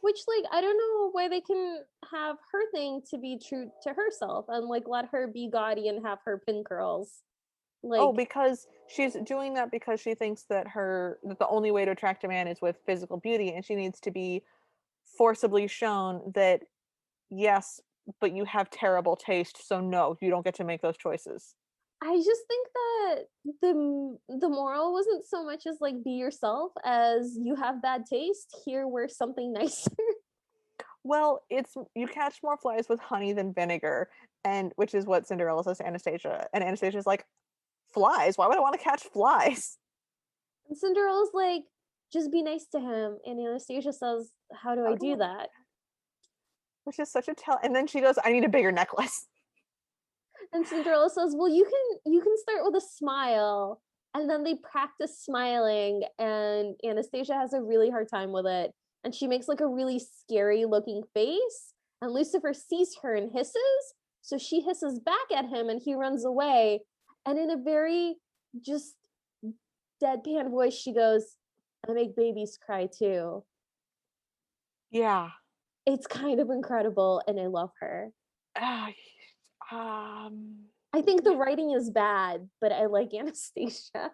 Which, like, I don't know why they can have her thing to be true to herself and like let her be gaudy and have her pin curls. Oh, Like, because she's doing that because she thinks that the only way to attract a man is with physical beauty, and she needs to be forcibly shown that yes, but you have terrible taste, so no, you don't get to make those choices. I just think that the moral wasn't so much as like be yourself as you have bad taste. Here, wear something nicer. Well, it's you catch more flies with honey than vinegar, and which is what Cinderella says to Anastasia. And Anastasia's like, flies? Why would I want to catch flies? And Cinderella's like, just be nice to him. And Anastasia says, how do I How do do I? that? Which is such a tell. And then she goes, I need a bigger necklace. And Cinderella says, well, you can start with a smile. And then they practice smiling, and Anastasia has a really hard time with it. And she makes like a really scary looking face. And Lucifer sees her and hisses. So she hisses back at him and he runs away. And in a very just deadpan voice, she goes, I make babies cry too. Yeah. It's kind of incredible and I love her. Ah, um. I think the writing is bad, but I like Anastasia.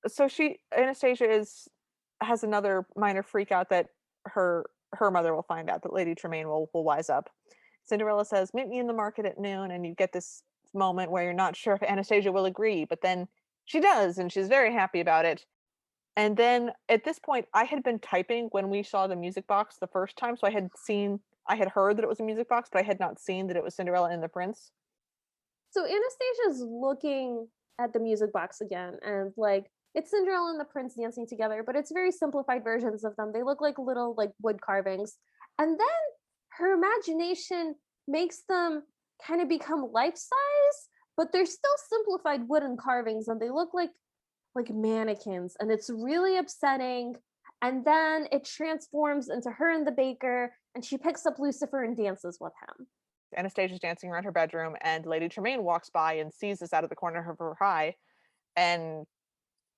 So Anastasia has another minor freak out that her mother will find out, that Lady Tremaine will wise up. Cinderella says, "Meet me in the market at noon," and you get this moment where you're not sure if Anastasia will agree, but then she does, and she's very happy about it. And then at this point, I had been typing when we saw the music box the first time, so I had heard that it was a music box, but I had not seen that it was Cinderella and the Prince. So Anastasia's looking at the music box again, and like it's Cinderella and the prince dancing together, but it's very simplified versions of them. They look like little like wood carvings. And then her imagination makes them kind of become life size, but they're still simplified wooden carvings and they look like mannequins, and it's really upsetting. And then it transforms into her and the baker, and she picks up Lucifer and dances with him. Anastasia's dancing around her bedroom, and Lady Tremaine walks by and sees this out of the corner of her eye and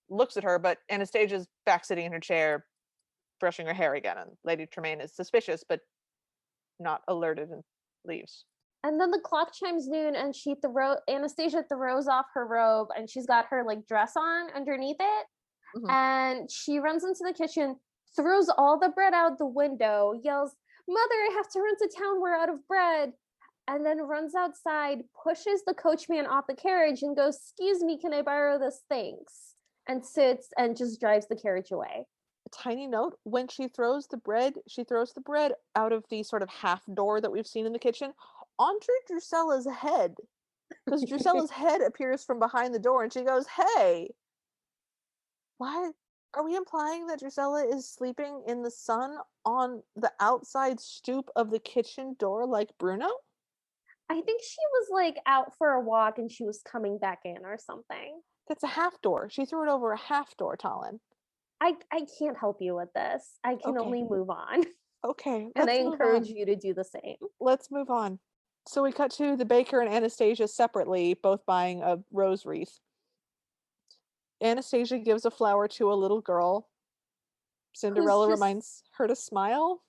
looks at her, but Anastasia's back sitting in her chair, brushing her hair again, and Lady Tremaine is suspicious but not alerted and leaves. And then the clock chimes noon, and Anastasia throws off her robe, and she's got her like dress on underneath it, Mhm. and she runs into the kitchen, throws all the bread out the window, yells, "Mother, I have to run to town. We're out of bread." And then runs outside, pushes the coachman off the carriage, and goes, "Excuse me, can I borrow this? Thanks." And sits and just drives the carriage away. A tiny note: when she throws the bread out of the sort of half door that we've seen in the kitchen onto Drusella's head, because Drusella's head appears from behind the door, and she goes, "Hey, why are we implying that Drusella is sleeping in the sun on the outside stoop of the kitchen door like Bruno?" I think she was like out for a walk and she was coming back in or something. That's a half door. She threw it over a half door, Talon. I can't help you with this. I can Okay. only move on. Okay, And I let's move encourage on. you to do the same. Let's move on. So we cut to the baker and Anastasia separately, both buying a rose wreath. Anastasia gives a flower to a little girl. Who's Cinderella just reminds her to smile.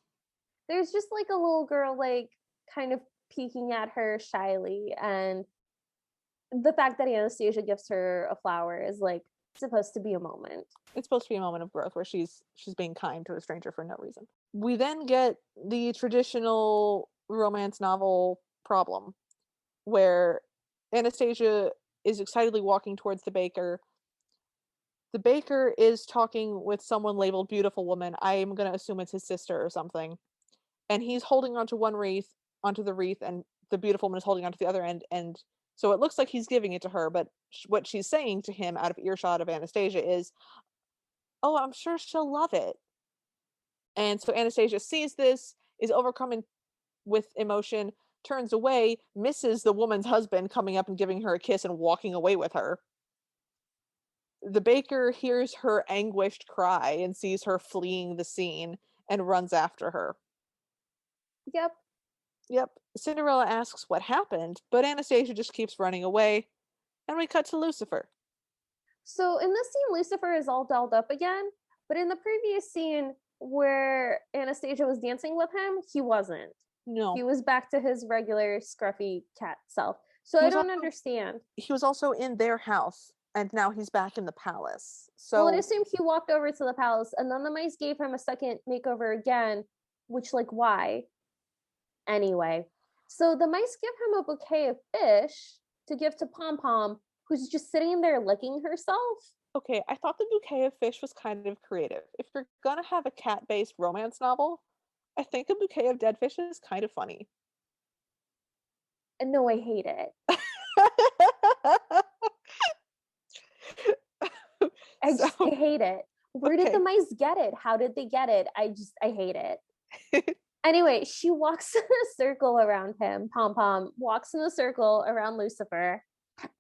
there's just like a little girl like kind of peeking at her shyly, and the fact that Anastasia gives her a flower is like supposed to be a moment. It's supposed to be a moment of growth where she's being kind to a stranger for no reason. We then get the traditional romance novel problem where Anastasia is excitedly walking towards the baker. The baker is talking with someone labeled beautiful woman. I'm going to assume it's his sister or something. And he's holding onto onto the wreath, and the beautiful woman is holding onto the other end. And so it looks like he's giving it to her, but what she's saying to him out of earshot of Anastasia is, "Oh, I'm sure she'll love it." And so Anastasia sees this, is overcome with emotion, turns away, misses the woman's husband coming up and giving her a kiss and walking away with her. The baker hears her anguished cry and sees her fleeing the scene and runs after her. Yep. Yep. Cinderella asks what happened, but Anastasia just keeps running away, and we cut to Lucifer. So in this scene, Lucifer is all dolled up again, but in the previous scene, where Anastasia was dancing with him, he wasn't. He No. was back to his regular scruffy cat self. So He I was don't also understand. he was also in their house, and now he's back in the palace. Well, I So, assume he walked over to the palace and then the mice gave him a second makeover again, which, like, why? Anyway. So the mice give him a bouquet of fish to give to Pom Pom, who's just sitting there licking herself. okay, I thought the bouquet of fish was kind of creative. If you're gonna have a cat-based romance novel, I think a bouquet of dead fish is kind of funny. And no, I hate it. I So, hate it. Where did the okay. mice get it? How did they get it? I hate it. Anyway, she walks in a circle around him. Pom Pom walks in a circle around Lucifer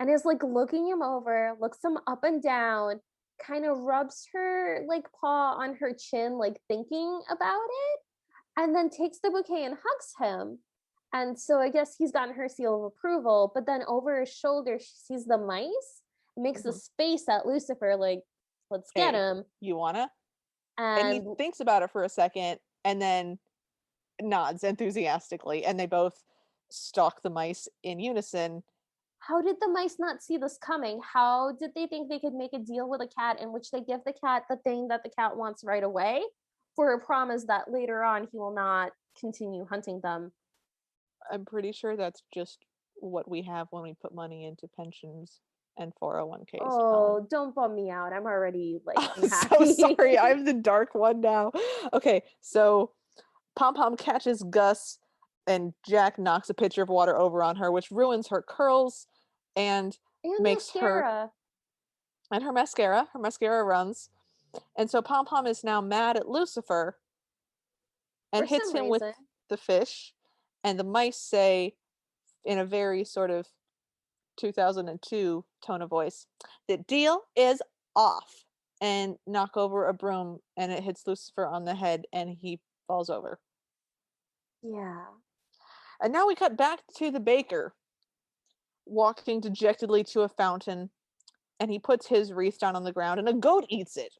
and is like looking him over, looks him up and down, kind of rubs her like paw on her chin, like thinking about it, and then takes the bouquet and hugs him. And so I guess he's gotten her seal of approval, but then over his shoulder, she sees the mice, makes Mhm. this face at Lucifer, like, let's get "Hey, him. you wanna?" And he And thinks about it for a second and then nods enthusiastically, and they both stalk the mice in unison. how did the mice not see this coming? How did they think they could make a deal with a cat in which they give the cat the thing that the cat wants right away for a promise that later on he will not continue hunting them? I'm pretty sure that's just what we have when we put money into pensions and 401(k)s, Helen. Oh, don't bum me out. I'm already like I'm so unhappy. sorry, I'm the dark one now. Okay, so Pom Pom catches Gus, and Jack knocks a pitcher of water over on her, which ruins her curls and And makes her mascara. and her mascara. Her mascara runs. And so Pom Pom is now mad at Lucifer and For hits some him with reason. the fish. And the mice say, in a very sort of 2002 tone of voice, the deal is off, and knock over a broom, and it hits Lucifer on the head and he falls over. Yeah. And now we cut back to the baker walking dejectedly to a fountain, and he puts his wreath down on the ground and a goat eats it.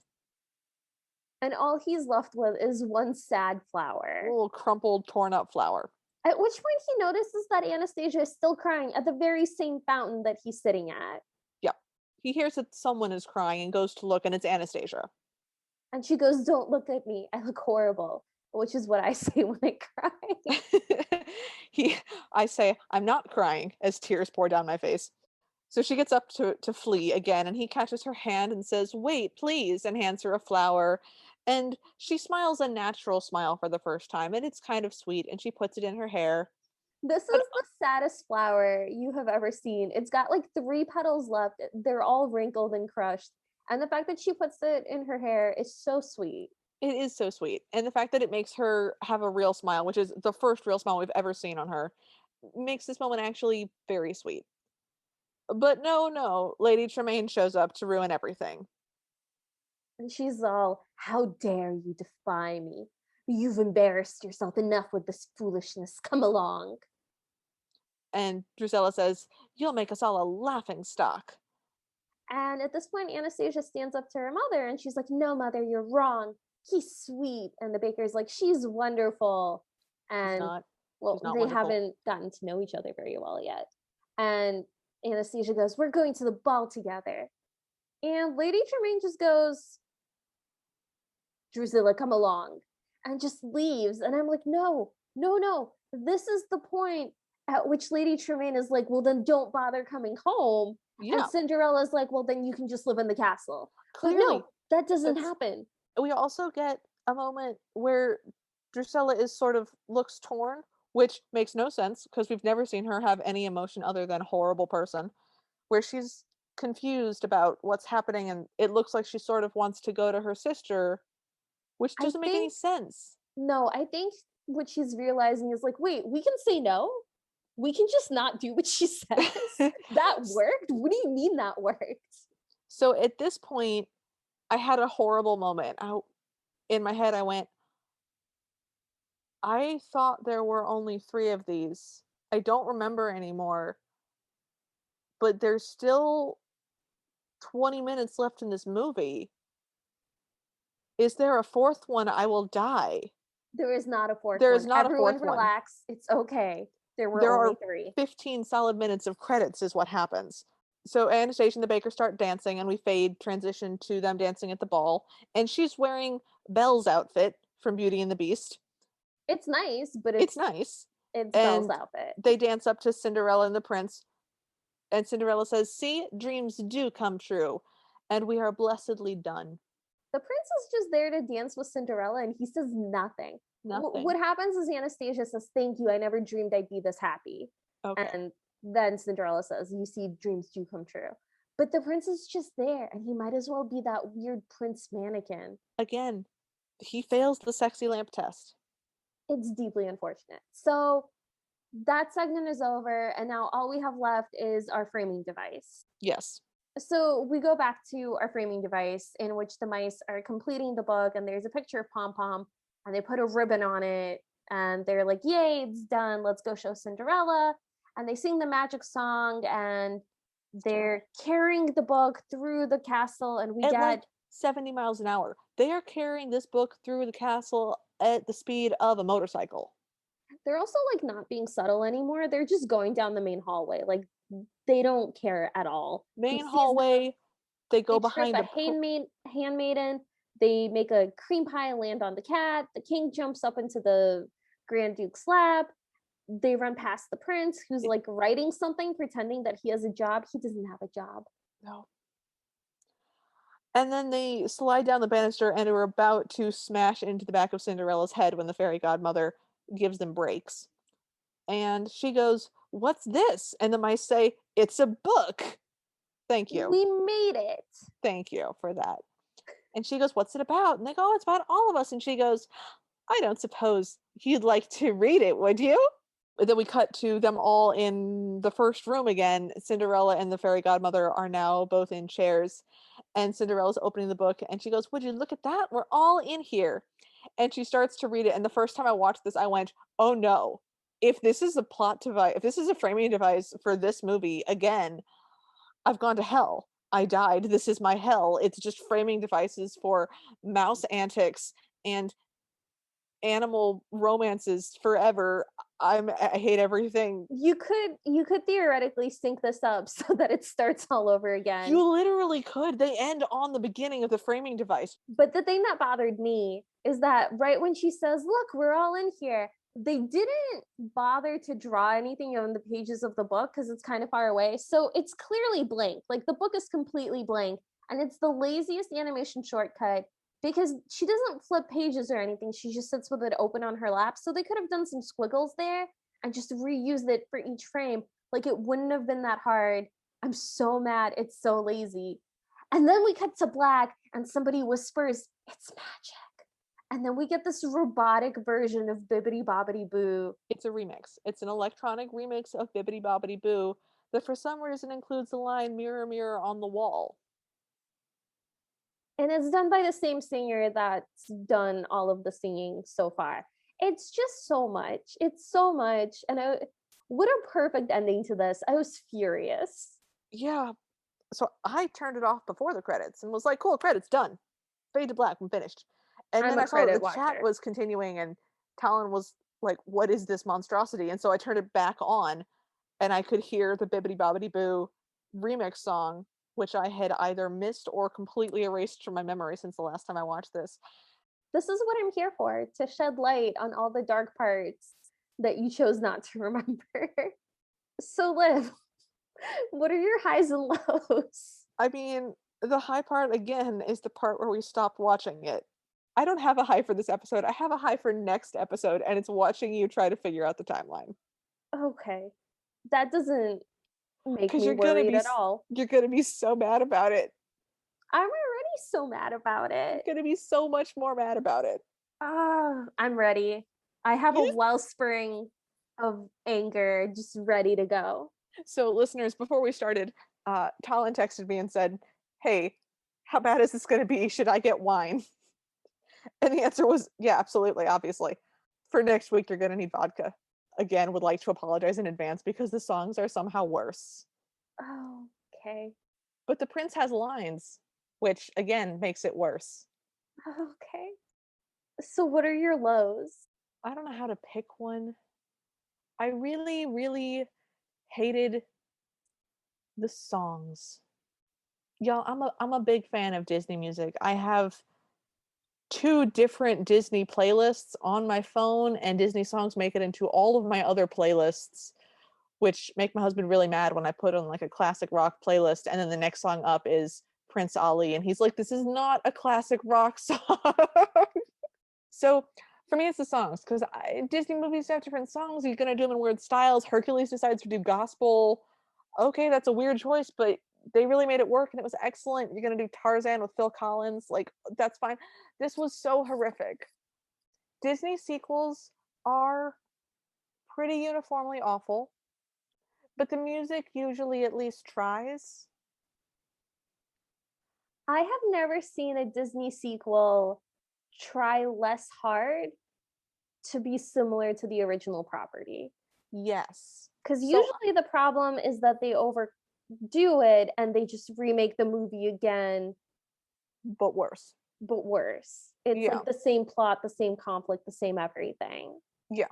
And all he's left with is one sad A flower. little crumpled, torn up flower. At which point he notices that Anastasia is still crying at the very same fountain that he's sitting at. Yep. He hears that someone is crying and goes to look, and it's Anastasia. And she goes, "Don't look at me. I look horrible," which is what I say when I cry. he I say, I'm not crying, as tears pour down my face. So she gets up to flee again, and he catches her hand and says, "Wait, please," and hands her a flower. And she smiles a natural smile for the first time, and it's kind of sweet, and she puts it in her hair. This is But the saddest flower you have ever seen. It's got like three petals left. They're all wrinkled and crushed. And the fact that she puts it in her hair is so sweet. it is so sweet. And the fact that it makes her have a real smile, which is the first real smile we've ever seen on her, makes this moment actually very sweet. But no, no, Lady Tremaine shows up to ruin everything. And she's all, "How dare you defy me? You've embarrassed yourself enough with this foolishness. Come along." And Drusilla says, "You'll make us all a laughing stock." And at this point, Anastasia stands up to her mother and she's like, "No, mother, you're wrong. He's sweet." And the baker's like, "She's wonderful." He's And not. well, He's not they wonderful. haven't gotten to know each other very well yet. And Anastasia goes, "We're going to the ball together." And Lady Tremaine just goes, "Drusilla, come along," and just leaves. And I'm like, "No, no, no. This is the point at which Lady Tremaine is like, well, then don't bother coming home." And Yeah, Cinderella's like, well, then you can just live in the castle. But clearly. no, that doesn't That's happen. We also get a moment where Drusilla is sort of looks torn, which makes no sense because we've never seen her have any emotion other than horrible person, where she's confused about what's happening, and it looks like she sort of wants to go to her sister, which I doesn't make any think, sense. no, I think what she's realizing is like, wait, we can say no? We can just not do what she says? That worked? What do you mean that worked? So at this point, I had a horrible moment. In my head, I went, I thought there were only 3 of these. I don't remember anymore, but there's still 20 minutes left in this movie. Is there a fourth one? I will die. There is not a fourth There is one. not a Everyone fourth one. relax. It's okay. There were There only are 3. 15 solid minutes of credits is what happens. So Anastasia and the baker start dancing, and we fade transition to them dancing at the ball, and she's wearing Belle's outfit from Beauty and the Beast. It's nice, but It's nice. it's Belle's And outfit. they dance up to Cinderella and the prince, and Cinderella says, "See, dreams do come true, and we are blessedly done." The prince is just there to dance with Cinderella and he says nothing. Nothing. What happens is Anastasia says, "Thank you. I never dreamed I'd be this happy." Okay. And then Cinderella says, "You see, dreams do come true." But the prince is just there and he might as well be that weird prince mannequin. Again, he fails the sexy lamp test. It's deeply unfortunate. So that segment is over, and now all we have left is our framing device. Yes. So we go back to our framing device in which the mice are completing the book, and there's a picture of Pom Pom, and they put a ribbon on it, and they're like, "Yay, it's done. Let's go show Cinderella." And they sing the magic song, and they're carrying the book through the castle, and we At get like 70 miles an hour. They are carrying this book through the castle at the speed of a motorcycle. they're also like not being subtle anymore. They're just going down the main hallway. Like they don't care at all. He Main sees them, hallway, they go they trip behind a a handmaiden. They make a cream pie land on the cat. The king jumps up into the Grand Duke's lap. They run past the prince, who's like writing something, pretending that he has a job. He doesn't have a job. no. And then they slide down the banister and are about to smash into the back of Cinderella's head when the fairy godmother gives them brakes. And she goes, "What's this?" And the mice say, "It's a book." Thank you. We made it. Thank you for that. And she goes, "What's it about?" And they go, "Oh, it's about all of us." And she goes, "I don't suppose you'd like to read it, would you?" And then we cut to them all in the first room again. Cinderella and the fairy godmother are now both in chairs, and Cinderella's opening the book, and she goes, "Would you look at that? We're all in here." And she starts to read it, and the first time I watched this, I went, "Oh no. If this is a plot device, if this is a framing device for this movie, again, I've gone to hell. I died. This is my hell. It's just framing devices for mouse antics and animal romances forever. I hate everything. You could theoretically sync this up so that it starts all over again. You literally could. They end on the beginning of the framing device. But the thing that bothered me is that right when she says, "Look, we're all in here," they didn't bother to draw anything on the pages of the book because it's kind of far away. So it's clearly blank. Like the book is completely blank. And it's the laziest animation shortcut because she doesn't flip pages or anything. She just sits with it open on her lap. So they could have done some squiggles there and just reused it for each frame. Like it wouldn't have been that hard. I'm so mad. It's so lazy. And then we cut to black and somebody whispers, "It's magic." And then we get this robotic version of Bibbidi Bobbidi Boo. It's a remix. It's an electronic remix of Bibbidi Bobbidi Boo that for some reason includes the line "Mirror, mirror on the wall." And it's done by the same singer that's done all of the singing so far. It's just so much. It's so much. What a perfect ending to this. I was furious. Yeah. So I turned it off before the credits and was like, "Cool, credits done. Fade to black. I'm finished." And I'm then a I saw that credit the chat watcher. was continuing and Talon was like, "What is this monstrosity?" And so I turned it back on and I could hear the Bibbidi Bobbidi Boo remix song, which I had either missed or completely erased from my memory since the last time I watched this. This is what I'm here for, to shed light on all the dark parts that you chose not to remember. So, Liv, what are your highs and lows? I mean, the high part again is the part where we stopped watching it. I don't have a high for this episode. I have a high for next episode, and it's watching you try to figure out the timeline. Okay. That doesn't make Because me worried at all. you're gonna be so mad about it. I'm already so mad about You're it. gonna be so much more mad about it. Ah, I'm ready. I have a Yes. wellspring of anger just ready to go. So, listeners, before we started, Talon texted me and said, "Hey, how bad is this gonna be? Should I get wine?" And the answer was, "Yeah, absolutely, obviously. For next week, you're gonna need vodka." Again, would like to apologize in advance because the songs are somehow worse. Oh, okay. But the prince has lines, which again makes it worse. Okay. So what are your lows? I don't know how to pick one. I really, really hated the songs. Y'all, I'm a big fan of Disney music. I have two different Disney playlists on my phone, and Disney songs make it into all of my other playlists, which make my husband really mad when I put on like a classic rock playlist and then the next song up is Prince Ali and he's like, this is not a classic rock song. So for me it's the songs because Disney movies have different songs. You're gonna do them in weird styles. Hercules decides to do gospel. Okay, that's a weird choice, but they really made it work and it was excellent. You're gonna do Tarzan with Phil Collins, like that's fine. This was so horrific. Disney sequels are pretty uniformly awful, but the music usually at least tries. I have never seen a Disney sequel try less hard to be similar to the original property. Yes. Because So, usually the problem is that they overdo it and they just remake the movie again, but worse. but worse. It's Yeah. like the same plot, the same conflict, the same everything. Yeah.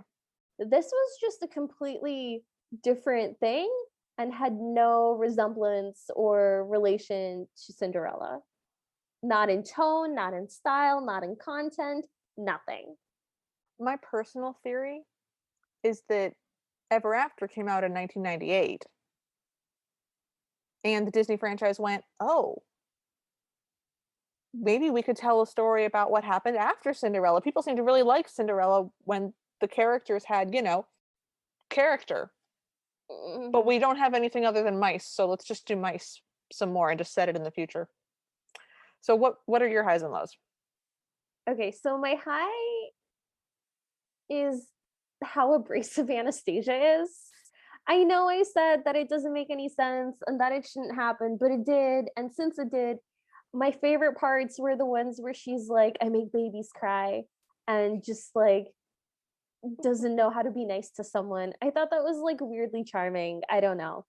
This was just a completely different thing and had no resemblance or relation to Cinderella. Not in tone, not in style, not in content, nothing. My personal theory is that Ever After came out in 1998 and the Disney franchise went, "Oh, maybe we could tell a story about what happened after Cinderella." People seem to really like Cinderella when the characters had, character. But Mm. we don't have anything other than mice, so let's just do mice some more and just set it in the future. So what are your highs and lows? Okay, so my high is how abrasive Anastasia is. I know I said that it doesn't make any sense and that it shouldn't happen, but it did. And since it did, my favorite parts were the ones where she's like, I make babies cry and just like doesn't know how to be nice to someone. I thought that was like weirdly charming. I don't know.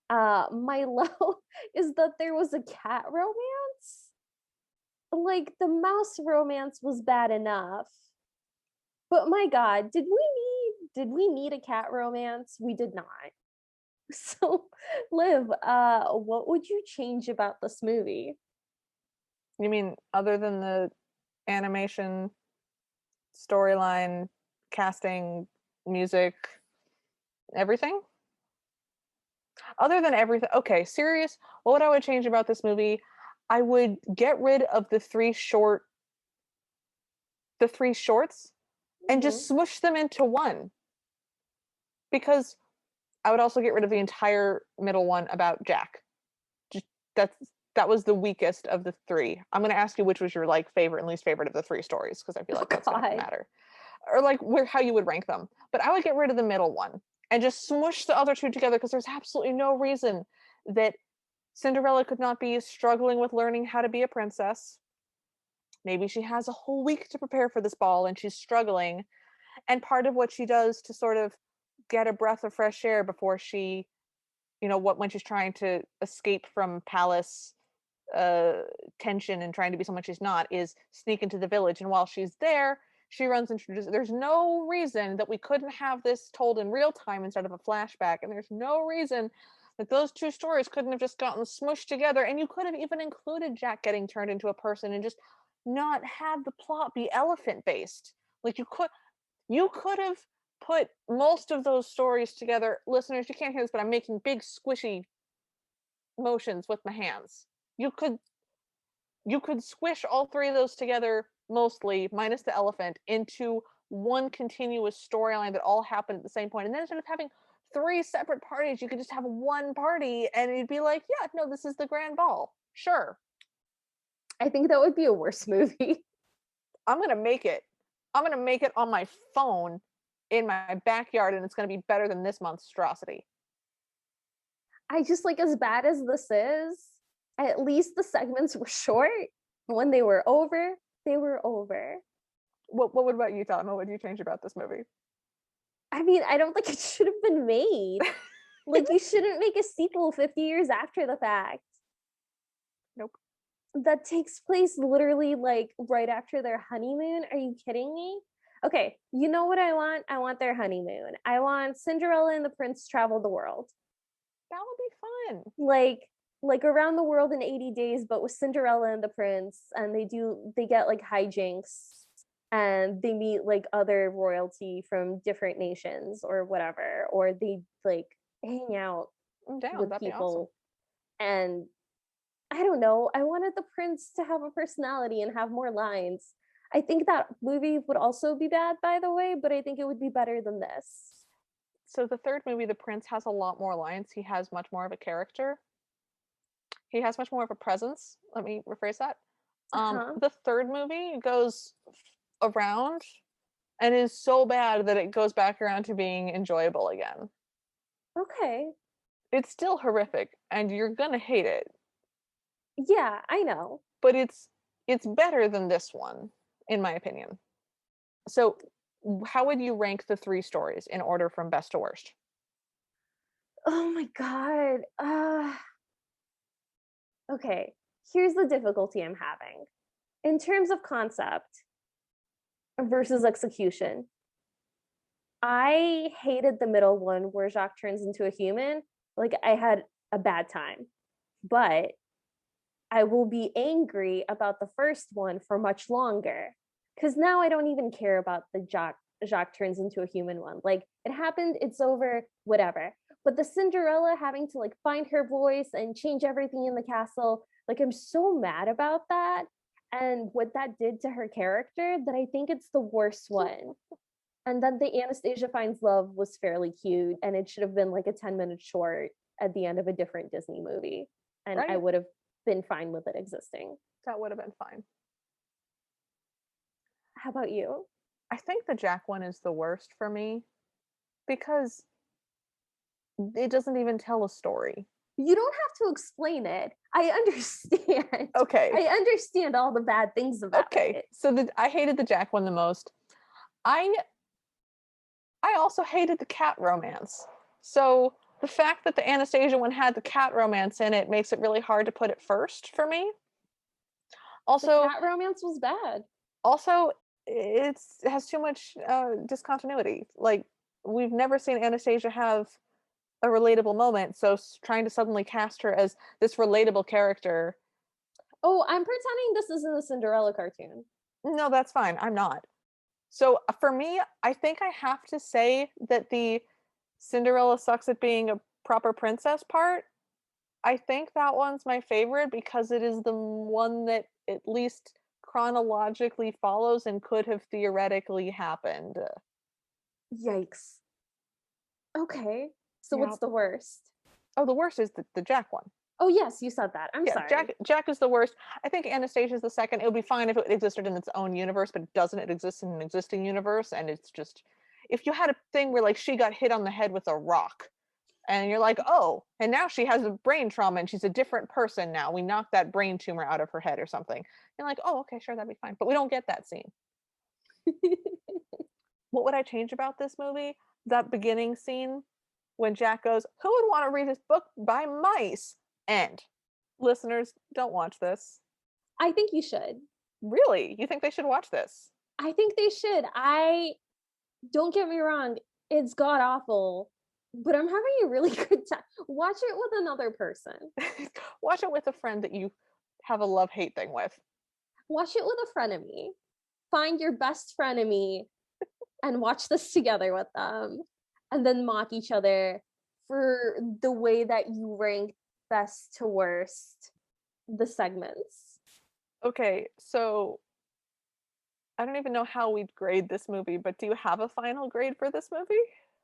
My low is that there was a cat romance. Like the mouse romance was bad enough. But my god, did we need a cat romance? We did not. So, Liv, what would you change about this movie? You mean other than the animation, storyline, casting, music, everything? Other than everything, okay, serious. What would I would change about this movie? I would get rid of the three shorts, and Mhm. just smush them into one. Because I would also get rid of the entire middle one about Jack. Just that's that was the weakest of the three. I'm gonna ask you which was your like favorite and least favorite of the three stories because I feel Oh like that's gonna god. matter, or like where how you would rank them. But I would get rid of the middle one and just smush the other two together because there's absolutely no reason that Cinderella could not be struggling with learning how to be a princess. Maybe she has a whole week to prepare for this ball and she's struggling. And part of what she does to sort of get a breath of fresh air before she, what when she's trying to escape from palace uh tension and trying to be someone she's not is sneak into the village. And while she's there, she runs into there's no reason that we couldn't have this told in real time instead of a flashback. And there's no reason that those two stories couldn't have just gotten smushed together. And you could have even included Jack getting turned into a person and just not had the plot be elephant based. Like you could have put most of those stories together. Listeners, you can't hear this, but I'm making big squishy motions with my hands. You could squish all three of those together, mostly minus the elephant, into one continuous storyline that all happened at the same point. And then instead of having three separate parties, you could just have one party and you'd be like, yeah, no, this is the grand ball. Sure. I think that would be a worse movie. I'm gonna make it. I'm gonna make it on my phone in my backyard, and it's gonna be better than this monstrosity. I just like as bad as this is, at least the segments were short. When they were over, they were over. What would about you, Tom? What would you change about this movie? I mean, I don't think it should have been made. Like, you shouldn't make a sequel 50 years after the fact. Nope. that takes place literally like right after their honeymoon. Are you kidding me? Okay, you know what I want? I want their honeymoon. I want Cinderella and the prince travel the world. That would be fun. Like like around the world in 80 days, but with Cinderella and the prince, and they get like hijinks and they meet like other royalty from different nations or whatever, or they like hang out I'm down. with That'd be awesome. people. And I don't know, I wanted the prince to have a personality and have more lines. I think that movie would also be bad, by the way, but I think it would be better than this. So the third movie, the prince has a lot more lines. He has much more of a character. He has much more of a presence. Let me rephrase that. Uh-huh. The third movie goes around and is so bad that it goes back around to being enjoyable again. Okay. It's still horrific and you're gonna hate it, Yeah, I know. but it's better than this one, in my opinion. So how would you rank the three stories in order from best to worst? Oh my god. Okay. Here's the difficulty I'm having. In terms of concept versus execution, I hated the middle one where Jacques turns into a human. Like I had a bad time. But I will be angry about the first one for much longer. Because now I don't even care about the Jacques turns into a human one. Like it happened, it's over, whatever. But the Cinderella having to like find her voice and change everything in the castle, like I'm so mad about that and what that did to her character that I think it's the worst one. And then the Anastasia finds love was fairly cute and it should have been like a 10-minute short at the end of a different Disney movie. And I Right? would have been fine with it existing. That would have been fine. How about you? I think the Jack one is the worst for me because it doesn't even tell a story. You don't have to explain it. I understand. Okay. I understand all the bad things about Okay. it. So I hated the Jack one the most. I I also hated the cat romance. So the fact that the Anastasia one had the cat romance in it makes it really hard to put it first for me. The Also, cat romance was bad. also it has too much discontinuity. Like we've never seen Anastasia have a relatable moment, so trying to suddenly cast her as this relatable character, Oh, I'm pretending this isn't a Cinderella cartoon. no, that's fine. I'm not. So for me, I think I have to say that the Cinderella sucks at being a proper princess part, I think that one's my favorite because it is the one that at least chronologically follows and could have theoretically happened. Yikes. Okay. So Yeah. what's the worst? Oh, the worst is the Jack one. Oh, yes, you said that. I'm Yeah, sorry. Jack is the worst. I think Anastasia's the second. It would be fine if it existed in its own universe, but it doesn't. It exists in an existing universe, and it's just if you had a thing where like she got hit on the head with a rock, and you're like, oh, and now she has a brain trauma and she's a different person now. We knocked that brain tumor out of her head or something. You're like, oh, okay, sure, that'd be fine. But we don't get that scene. What would I change about this movie? That beginning scene when Jack goes, who would want to read this book by mice? And listeners, don't watch this. I think you should. Really? You think they should watch this? I think they should. I don't get me wrong, it's god awful, but I'm having a really good time. Watch it with another person. Watch it with a friend that you have a love hate thing with. Watch it with a frenemy. Find your best frenemy and watch this together with them. And then mock each other for the way that you rank best to worst the segments. Okay, so I don't even know how we'd grade this movie, but do you have a final grade for this movie?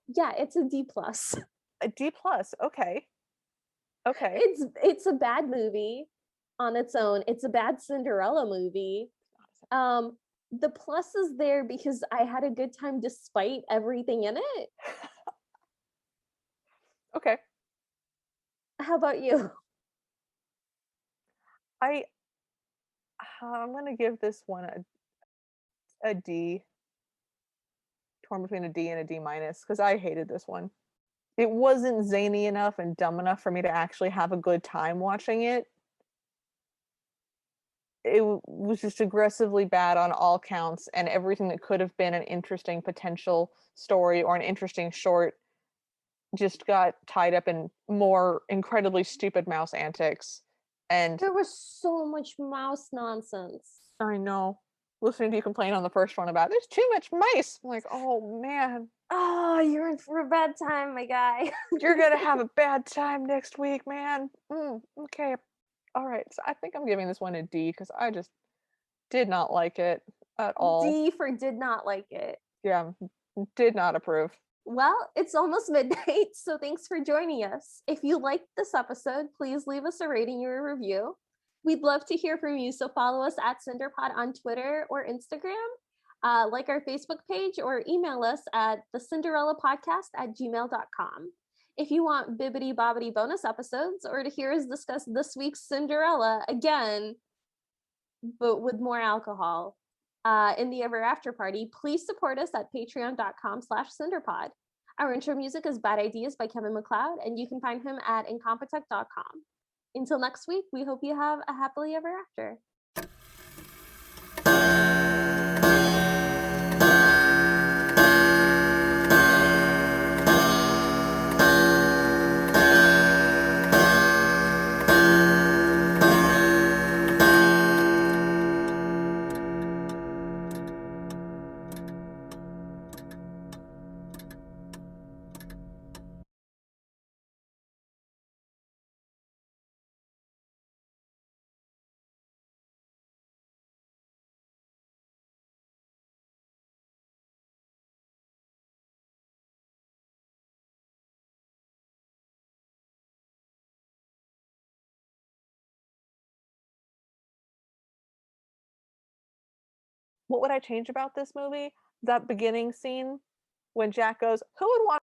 Yeah, it's a D plus. A D plus. Okay. Okay. It's a bad movie on its own. It's a bad Cinderella movie. Um, the plus is there because I had a good time despite everything in it. Okay. How about you? I I'm gonna give this one a D, torn between a D and a D minus, because I hated this one. It wasn't zany enough and dumb enough for me to actually have a good time watching it. was just aggressively bad on all counts, and everything that could have been an interesting potential story or an interesting short just got tied up in more incredibly stupid mouse antics. And There was so much mouse nonsense. I know, listening to you complain on the first one about there's too much mice. I'm like, oh man, Oh, you're in for a bad time, my guy. you're gonna have a bad time next week, man. Okay, all right. So I think I'm giving this one a D because I just did not like it at all. D for did not like it. Yeah, did not approve. Well, it's almost midnight, so thanks for joining us. If you liked this episode, please leave us a rating or a review. We'd love to hear from you, so follow us at CinderPod on Twitter or Instagram, like our Facebook page, or email us at thecinderellapodcast@gmail.com. If you want bibbity bobbity bonus episodes or to hear us discuss this week's Cinderella again, but with more alcohol, in the Ever After Party, please support us at patreon.com/cinderpod. Our intro music is Bad Ideas by Kevin MacLeod, and you can find him at incompetech.com. Until next week, we hope you have a happily ever after. What would I change about this movie? That beginning scene when Jack goes, "Who would want